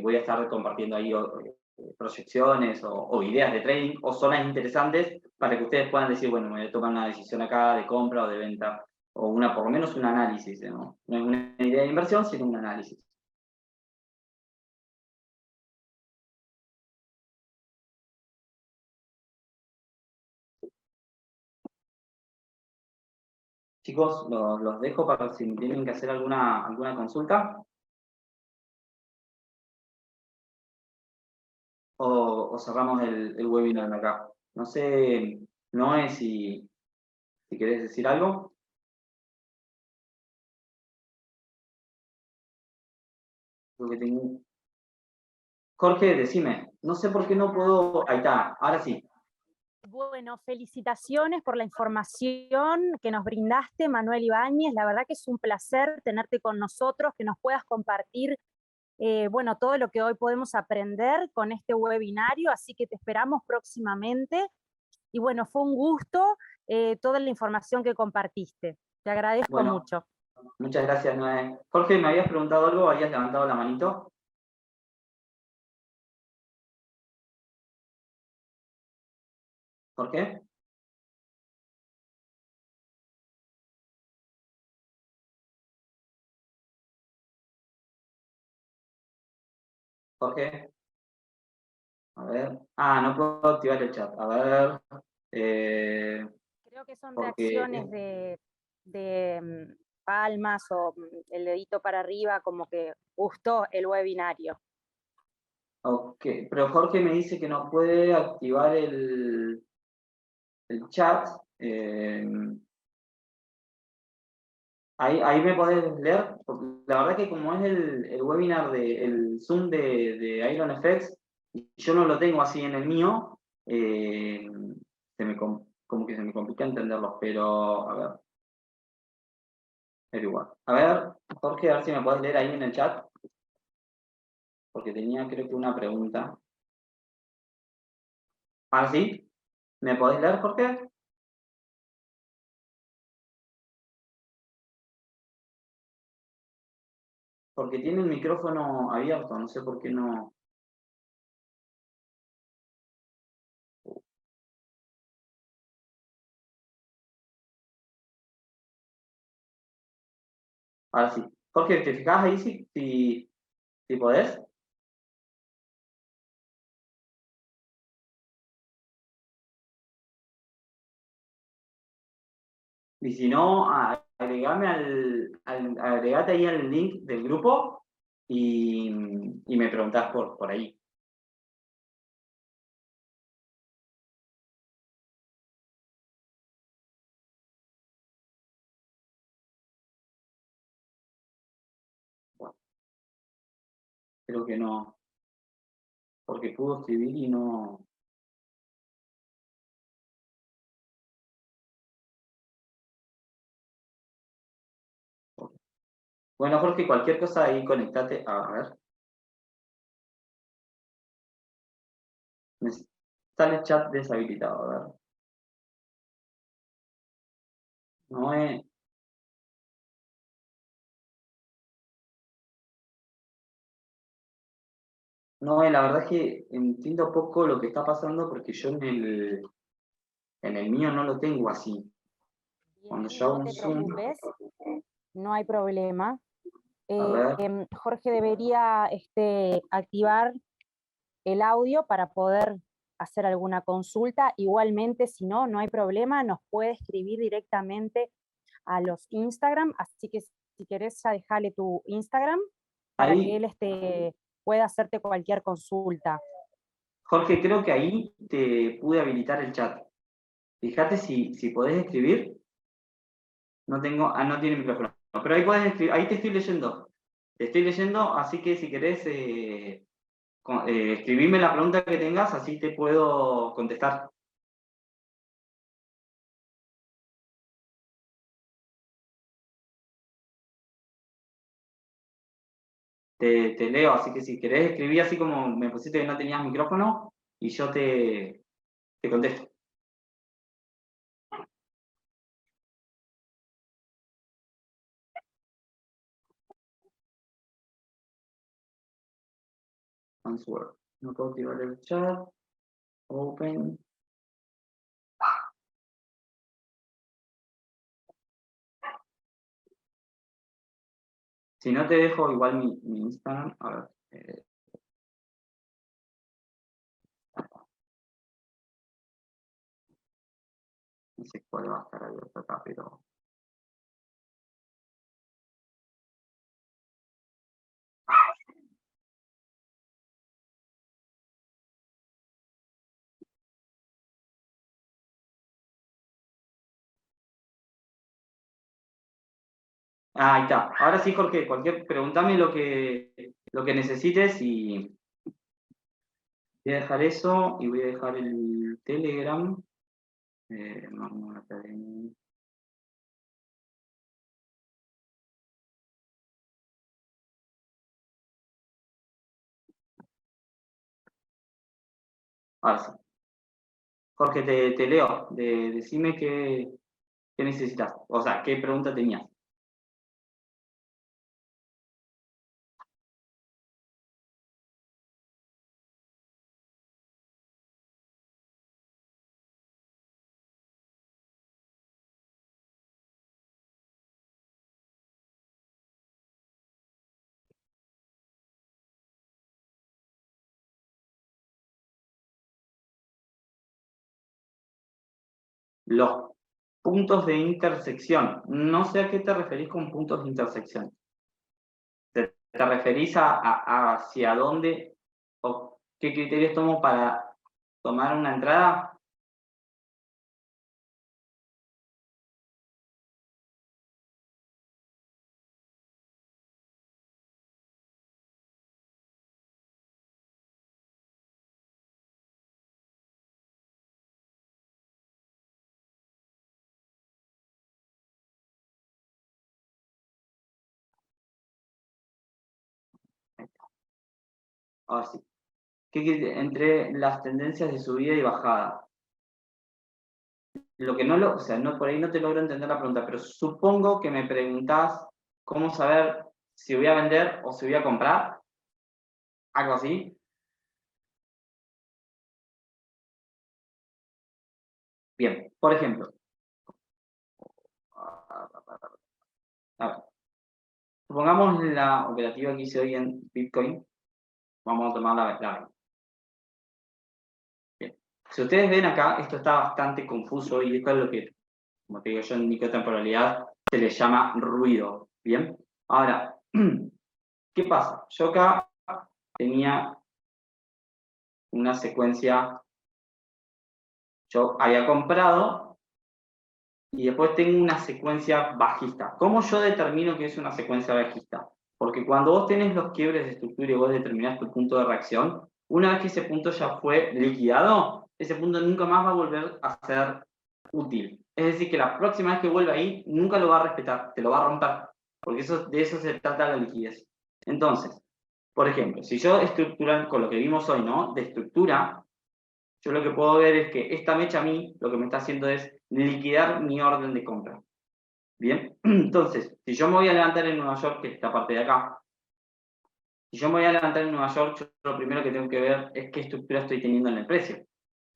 Voy a estar compartiendo ahí proyecciones o ideas de trading o zonas interesantes para que ustedes puedan decir, bueno, me voy a tomar una decisión acá de compra o de venta o por lo menos un análisis, ¿no? No es una idea de inversión, sino un análisis. Chicos, los dejo para si tienen que hacer alguna consulta o cerramos el webinar acá. No sé, Noé, si querés decir algo. Lo que tengo... Jorge, decime, no sé por qué no puedo... Ahí está, ahora sí. Bueno, felicitaciones por la información que nos brindaste, Manuel Ibáñez. La verdad que es un placer tenerte con nosotros, que nos puedas compartir bueno, todo lo que hoy podemos aprender con este webinario, así que te esperamos próximamente. Y bueno, fue un gusto toda la información que compartiste. Te agradezco mucho. Muchas gracias, Noé. Jorge, ¿me habías preguntado algo? ¿Habías levantado la manito? ¿Jorge? Jorge. A ver. Ah, no puedo activar el chat. A ver. Creo que son reacciones de palmas o el dedito para arriba, como que gustó el webinario. Ok, pero Jorge me dice que no puede activar el chat. Ahí me podés leer. Porque la verdad que como es el webinar el Zoom de IronFX, y yo no lo tengo así en el mío, como que se me complica entenderlo, pero a ver. Pero igual. A ver, Jorge, a ver si me podés leer ahí en el chat. Porque tenía creo que una pregunta. ¿Ah, sí? ¿Me podés leer, Jorge? Porque tiene el micrófono abierto, no sé por qué no. Ahora sí. Jorge, ¿te fijás ahí si podés? Y si no, agregate ahí al link del grupo y me preguntás por ahí. Bueno, creo que no, porque pudo escribir y no. Bueno, Jorge, cualquier cosa ahí conectate. A ver. Me sale chat deshabilitado, a ver. Noé. Noé, la verdad es que entiendo poco lo que está pasando porque yo en el mío no lo tengo así. Cuando yo hago No un te Zoom, preocupes, no hay problema. a ver, Jorge debería activar el audio para poder hacer alguna consulta. Igualmente, si no, no hay problema, nos puede escribir directamente a los Instagram, así que si querés ya dejale tu Instagram para que ahí, él pueda hacerte cualquier consulta. Jorge, creo que ahí te pude habilitar el chat. Fíjate si podés escribir. No tengo, no tiene micrófono. Pero ahí podés escribir, ahí te estoy leyendo. Te estoy leyendo, así que si querés escribirme la pregunta que tengas, así te puedo contestar. Te leo, así que si querés escribir así como me pusiste que no tenías micrófono, y yo te contesto. Answer. No puedo activar el chat. Open. Si no te dejo igual mi Instagram, a ver. No sé cuál va a estar abierto acá, pero. Ah, ahí está. Ahora sí, Jorge, pregúntame lo que necesites y voy a dejar eso y voy a dejar el Telegram. Vamos a ahora sí. Jorge, te leo. Decime qué necesitas. O sea, qué pregunta tenías. Los puntos de intersección. No sé a qué te referís con puntos de intersección. ¿Te referís hacia dónde o qué criterios tomo para tomar una entrada? Ahora sí. Entre las tendencias de subida y bajada. Lo que o sea, no, por ahí no te logro entender la pregunta, pero supongo que me preguntás cómo saber si voy a vender o si voy a comprar, algo así. Bien, por ejemplo, a ver, supongamos la operativa que hice hoy en Bitcoin, vamos a tomar la. Bien. Si ustedes ven acá, esto está bastante confuso y esto es lo que, como te digo yo, en microtemporalidad se le llama ruido. Bien, ahora, ¿qué pasa? Yo acá tenía una secuencia, yo había comprado y después tengo una secuencia bajista. ¿Cómo yo determino que es una secuencia bajista? Porque cuando vos tenés los quiebres de estructura y vos determinás tu punto de reacción, una vez que ese punto ya fue liquidado, ese punto nunca más va a volver a ser útil. Es decir, que la próxima vez que vuelva ahí, nunca lo va a respetar, te lo va a romper, porque de eso se trata la liquidez. Entonces, por ejemplo, si yo estructural, con lo que vimos hoy, ¿no? De estructura, yo lo que puedo ver es que esta mecha a mí lo que me está haciendo es liquidar mi orden de compra. Bien, entonces, si yo me voy a levantar en Nueva York, que es esta parte de acá, si yo me voy a levantar en Nueva York, yo lo primero que tengo que ver es qué estructura estoy teniendo en el precio.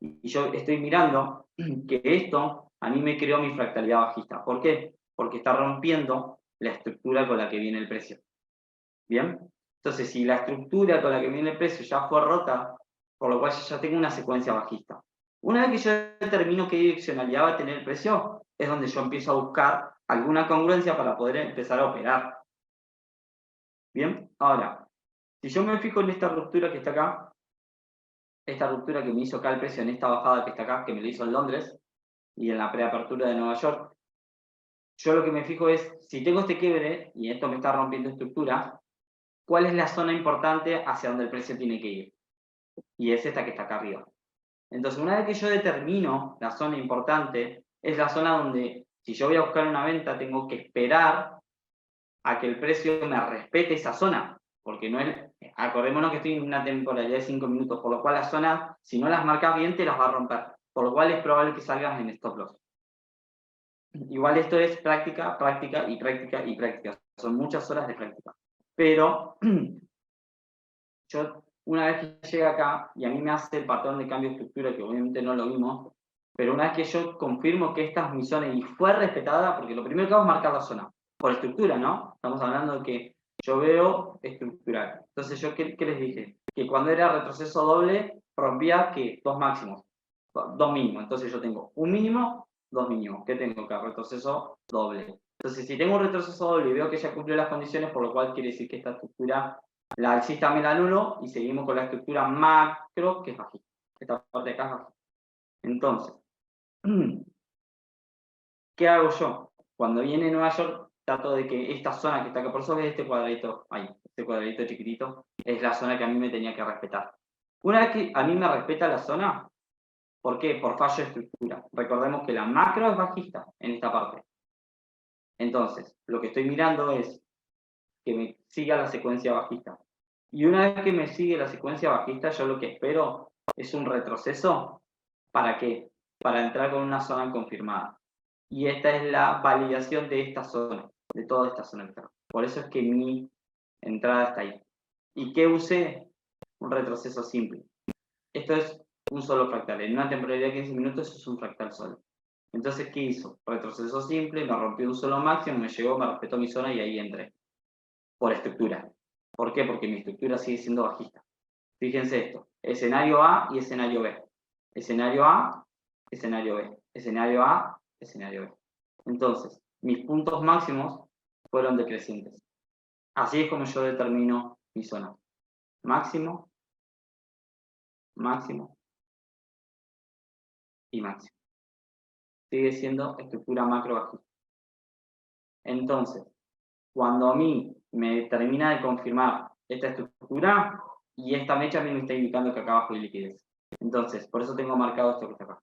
Y yo estoy mirando que esto a mí me creó mi fractalidad bajista. ¿Por qué? Porque está rompiendo la estructura con la que viene el precio. ¿Bien? Entonces, si la estructura con la que viene el precio ya fue rota, por lo cual yo ya tengo una secuencia bajista. Una vez que yo determino qué direccionalidad va a tener el precio, es donde yo empiezo a buscar alguna congruencia para poder empezar a operar. ¿Bien? Ahora, si yo me fijo en esta ruptura que está acá, esta ruptura que me hizo acá el precio en esta bajada que está acá, que me lo hizo en Londres, y en la preapertura de Nueva York, yo lo que me fijo es, si tengo este quiebre, y esto me está rompiendo estructura, ¿cuál es la zona importante hacia donde el precio tiene que ir? Y es esta que está acá arriba. Entonces, una vez que yo determino la zona importante, es la zona donde, si yo voy a buscar una venta, tengo que esperar a que el precio me respete esa zona, porque no es, acordémonos que estoy en una temporalidad de 5 minutos, por lo cual las zonas, si no las marcas bien, te las va a romper, por lo cual es probable que salgas en stop loss. Igual esto es práctica, práctica y práctica y práctica, son muchas horas de práctica, pero yo una vez que llega acá, y a mí me hace el patrón de cambio de estructura, que obviamente no lo vimos, pero una vez que yo confirmo que esta es mi zona y fue respetada, porque lo primero que hago es marcar la zona, por estructura, ¿no? Estamos hablando de que yo veo estructural. Entonces, ¿yo qué les dije? Que cuando era retroceso doble, rompía que dos máximos, dos mínimos. Entonces yo tengo un mínimo, dos mínimos. ¿Qué tengo acá? Retroceso doble. Entonces, si tengo un retroceso doble y veo que ya cumplió las condiciones, por lo cual quiere decir que esta estructura, la alcista me la anulo y seguimos con la estructura macro, que es bajita. Esta parte de acá es bajita. Entonces, ¿qué hago yo? Cuando viene Nueva York, trato de que esta zona que está acá, por eso ves este cuadradito ahí, este cuadradito chiquitito, es la zona que a mí me tenía que respetar. Una vez que a mí me respeta la zona, ¿por qué? Por fallo de estructura. Recordemos que la macro es bajista en esta parte. Entonces, lo que estoy mirando es que me siga la secuencia bajista. Y una vez que me sigue la secuencia bajista, yo lo que espero es un retroceso. ¿Para qué? Para entrar con una zona confirmada. Y esta es la validación de esta zona, de toda esta zona. Por eso es que mi entrada está ahí. ¿Y qué usé? Un retroceso simple. Esto es un solo fractal. En una temporalidad de 15 minutos eso es un fractal solo. Entonces, ¿qué hizo? Retroceso simple, me rompió un solo máximo, me llegó, me respetó mi zona y ahí entré. Por estructura. ¿Por qué? Porque mi estructura sigue siendo bajista. Fíjense esto. Escenario A y escenario B. Escenario A, escenario B. Escenario A, escenario B. Entonces, mis puntos máximos fueron decrecientes. Así es como yo determino mi zona. Máximo, máximo y máximo. Sigue siendo estructura macro bajista. Entonces, cuando a mí me termina de confirmar esta estructura y esta mecha a mí me está indicando que acá abajo hay liquidez. Entonces, por eso tengo marcado esto que está acá.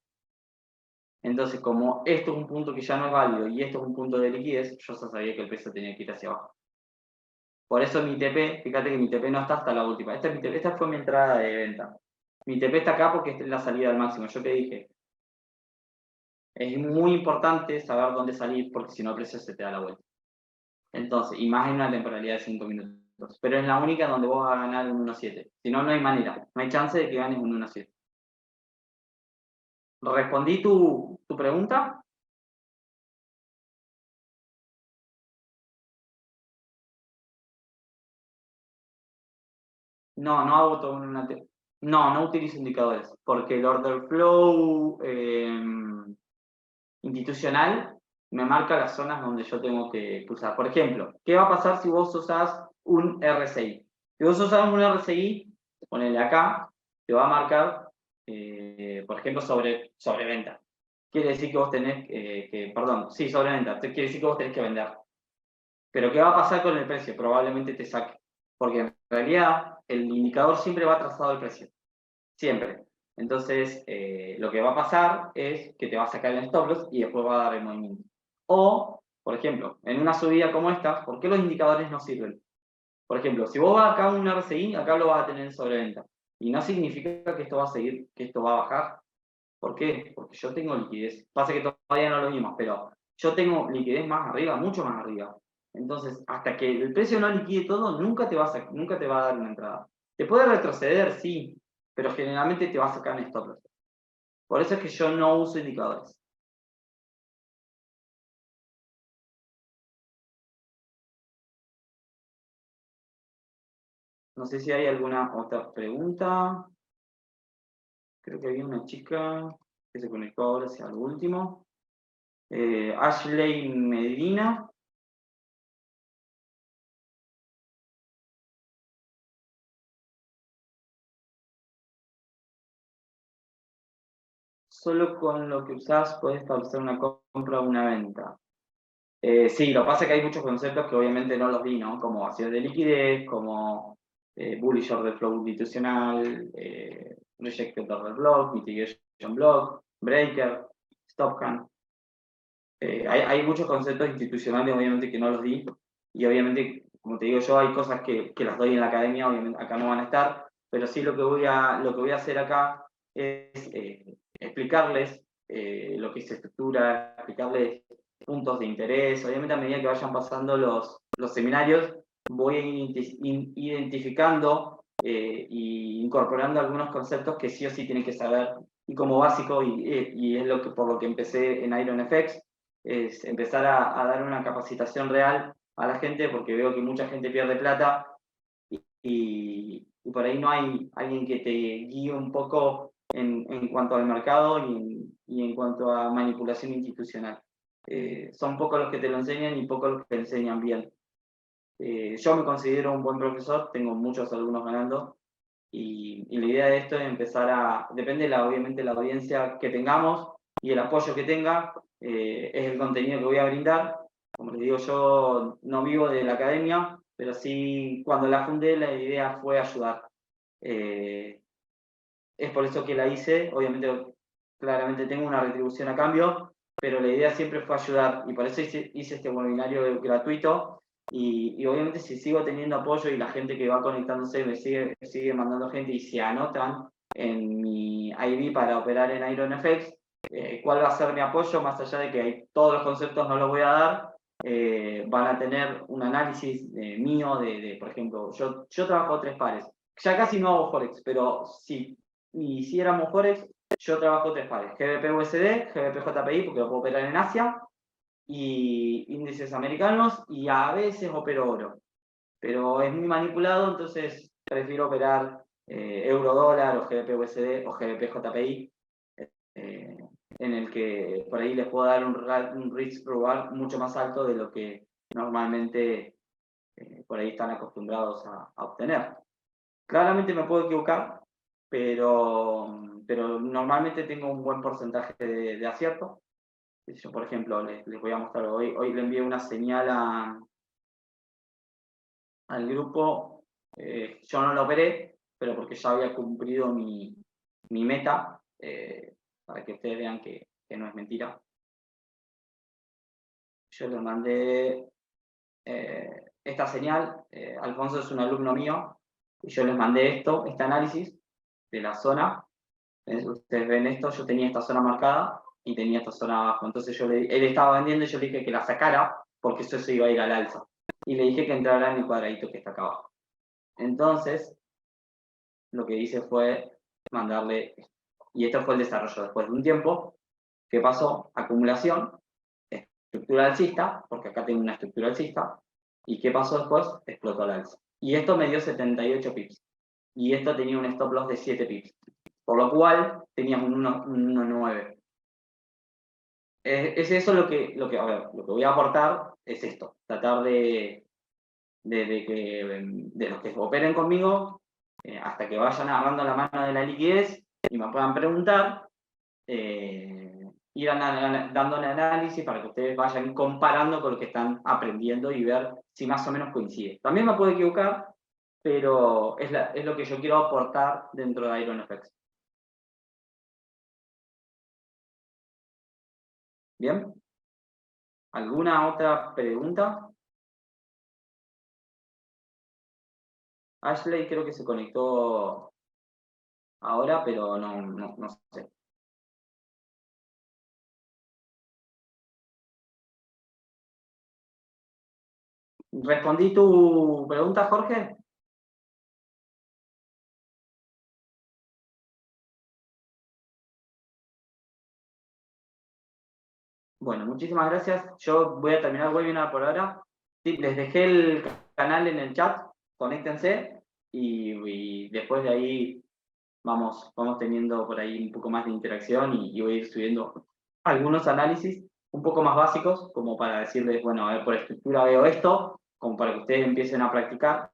Entonces, como esto es un punto que ya no es válido y esto es un punto de liquidez, yo ya sabía que el precio tenía que ir hacia abajo. Por eso mi TP, fíjate que mi TP no está hasta la última. Esta fue mi entrada de venta. Mi TP está acá porque esta es la salida al máximo. Yo te dije, es muy importante saber dónde salir porque si no el precio se te da la vuelta. Entonces, y más en una temporalidad de 5 minutos. Pero es la única donde vos vas a ganar un 1.7. Si no, no hay manera. No hay chance de que ganes un 1.7. ¿Respondí tu pregunta? No, no hago todo en una... No utilizo indicadores. Porque el order flow institucional me marca las zonas donde yo tengo que pulsar. Por ejemplo, ¿qué va a pasar si vos usás un RSI? Si vos usás un RSI, ponele acá, te va a marcar, por ejemplo, sobreventa. Quiere decir que vos tenés sobreventa. Quiere decir que vos tenés que vender. Pero ¿qué va a pasar con el precio? Probablemente te saque. Porque en realidad el indicador siempre va trazado al precio. Siempre. Entonces, lo que va a pasar es que te va a sacar el stop loss y después va a dar el movimiento. O, por ejemplo, en una subida como esta, ¿por qué los indicadores no sirven? Por ejemplo, si vos vas acá a un RSI, acá lo vas a tener en sobreventa. Y no significa que esto va a seguir, que esto va a bajar. ¿Por qué? Porque yo tengo liquidez. Pasa que todavía no lo vimos, pero yo tengo liquidez más arriba, mucho más arriba. Entonces, hasta que el precio no liquide todo, nunca te va a dar una entrada. Te puede retroceder, sí, pero generalmente te va a sacar en stop loss. Por eso es que yo no uso indicadores. No sé si hay alguna otra pregunta. Creo que había una chica que se conectó ahora hacia lo último. Ashley Medina. Solo con lo que usás puedes establecer una compra o una venta. Sí, lo que pasa es que hay muchos conceptos que obviamente no los vi, ¿no? Como vacío de liquidez, como bullish order flow institucional, rejected order block, mitigation block, breaker, stop can. Hay muchos conceptos institucionales, obviamente, que no los di. Y obviamente, como te digo yo, hay cosas que las doy en la academia, obviamente acá no van a estar. Pero sí lo que voy a hacer acá es explicarles lo que se estructura, explicarles puntos de interés. Obviamente, a medida que vayan pasando los seminarios, voy identificando e incorporando algunos conceptos que sí o sí tienen que saber y como básico, y es por lo que empecé en IronFX, es empezar a dar una capacitación real a la gente, porque veo que mucha gente pierde plata y por ahí no hay alguien que te guíe un poco en cuanto al mercado y en cuanto a manipulación institucional. Son pocos los que te lo enseñan y pocos los que te enseñan bien. Yo me considero un buen profesor, tengo muchos alumnos ganando, y la idea de esto es empezar depende obviamente de la audiencia que tengamos y el apoyo que tenga, es el contenido que voy a brindar. Como les digo, yo no vivo de la academia, pero sí, cuando la fundé, la idea fue ayudar. Eh, es por eso que la hice, obviamente, claramente tengo una retribución a cambio, pero la idea siempre fue ayudar, y por eso hice este webinario gratuito, y obviamente si sigo teniendo apoyo y la gente que va conectándose me sigue mandando gente y se anotan en mi ID para operar en IronFX, ¿cuál va a ser mi apoyo? Más allá de que todos los conceptos no los voy a dar, van a tener un análisis mío por ejemplo, yo trabajo 3 pares, ya casi no hago Forex, pero sí, y si éramos Forex, yo trabajo 3 pares, GBP-USD, GBP-JPI, porque lo puedo operar en Asia, y índices americanos, y a veces opero oro. Pero es muy manipulado, entonces prefiero operar euro-dólar, o GBP-USD, o GBP-JPI, en el que por ahí les puedo dar un risk reward mucho más alto de lo que normalmente por ahí están acostumbrados a obtener. Claramente me puedo equivocar, pero normalmente tengo un buen porcentaje de acierto. Yo, por ejemplo, les voy a mostrar hoy le envié una señal al grupo, yo no lo operé, pero porque ya había cumplido mi meta, para que ustedes vean que no es mentira. Yo les mandé esta señal, Alfonso es un alumno mío, y yo les mandé este análisis de la zona. Ustedes ven esto, yo tenía esta zona marcada y tenía esta zona abajo. Entonces él estaba vendiendo y yo le dije que la sacara porque eso se iba a ir al alza. Y le dije que entrara en el cuadradito que está acá abajo. Entonces, lo que hice fue mandarle, y esto fue el desarrollo después de un tiempo, ¿qué pasó? Acumulación, estructura alcista, porque acá tengo una estructura alcista, y ¿qué pasó después? Explotó al alza. Y esto me dio 78 pips. Y esto tenía un stop loss de 7 pips. Por lo cual teníamos un 1.9. Es eso a ver, lo que voy a aportar es esto, tratar de los que operen conmigo, hasta que vayan agarrando la mano de la liquidez y me puedan preguntar, ir dando un análisis para que ustedes vayan comparando con lo que están aprendiendo y ver si más o menos coincide. También me puedo equivocar, pero es lo que yo quiero aportar dentro de IronFX. ¿Bien? ¿Alguna otra pregunta? Ashley creo que se conectó ahora, pero no sé. ¿Respondí tu pregunta, Jorge? Bueno, muchísimas gracias. Yo voy a terminar el webinar por ahora. Sí, les dejé el canal en el chat, conéctense y después de ahí vamos teniendo por ahí un poco más de interacción y voy a ir subiendo algunos análisis un poco más básicos, como para decirles, bueno, a ver, por estructura veo esto, como para que ustedes empiecen a practicar.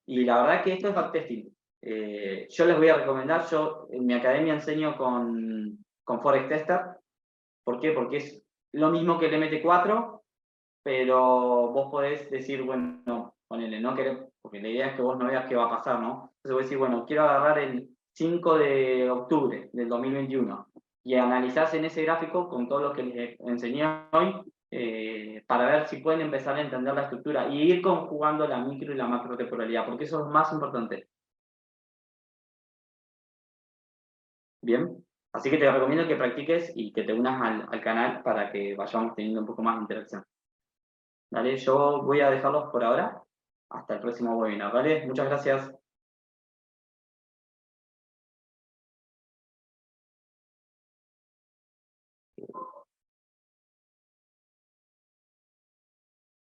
Y la verdad que esto es backtesting. Yo les voy a recomendar, yo en mi academia enseño con Forex Tester. ¿Por qué? Porque es lo mismo que el MT4, pero vos podés decir, bueno, ponele, no querés, porque la idea es que vos no veas qué va a pasar, ¿no? Entonces vos decís, bueno, quiero agarrar el 5 de octubre del 2021 y analizás en ese gráfico con todo lo que les enseñé hoy para ver si pueden empezar a entender la estructura y ir conjugando la micro y la macro temporalidad, porque eso es lo más importante. Bien, así que te recomiendo que practiques y que te unas al canal para que vayamos teniendo un poco más de interacción. Dale, yo voy a dejarlos por ahora. Hasta el próximo webinar, ¿vale? Muchas gracias.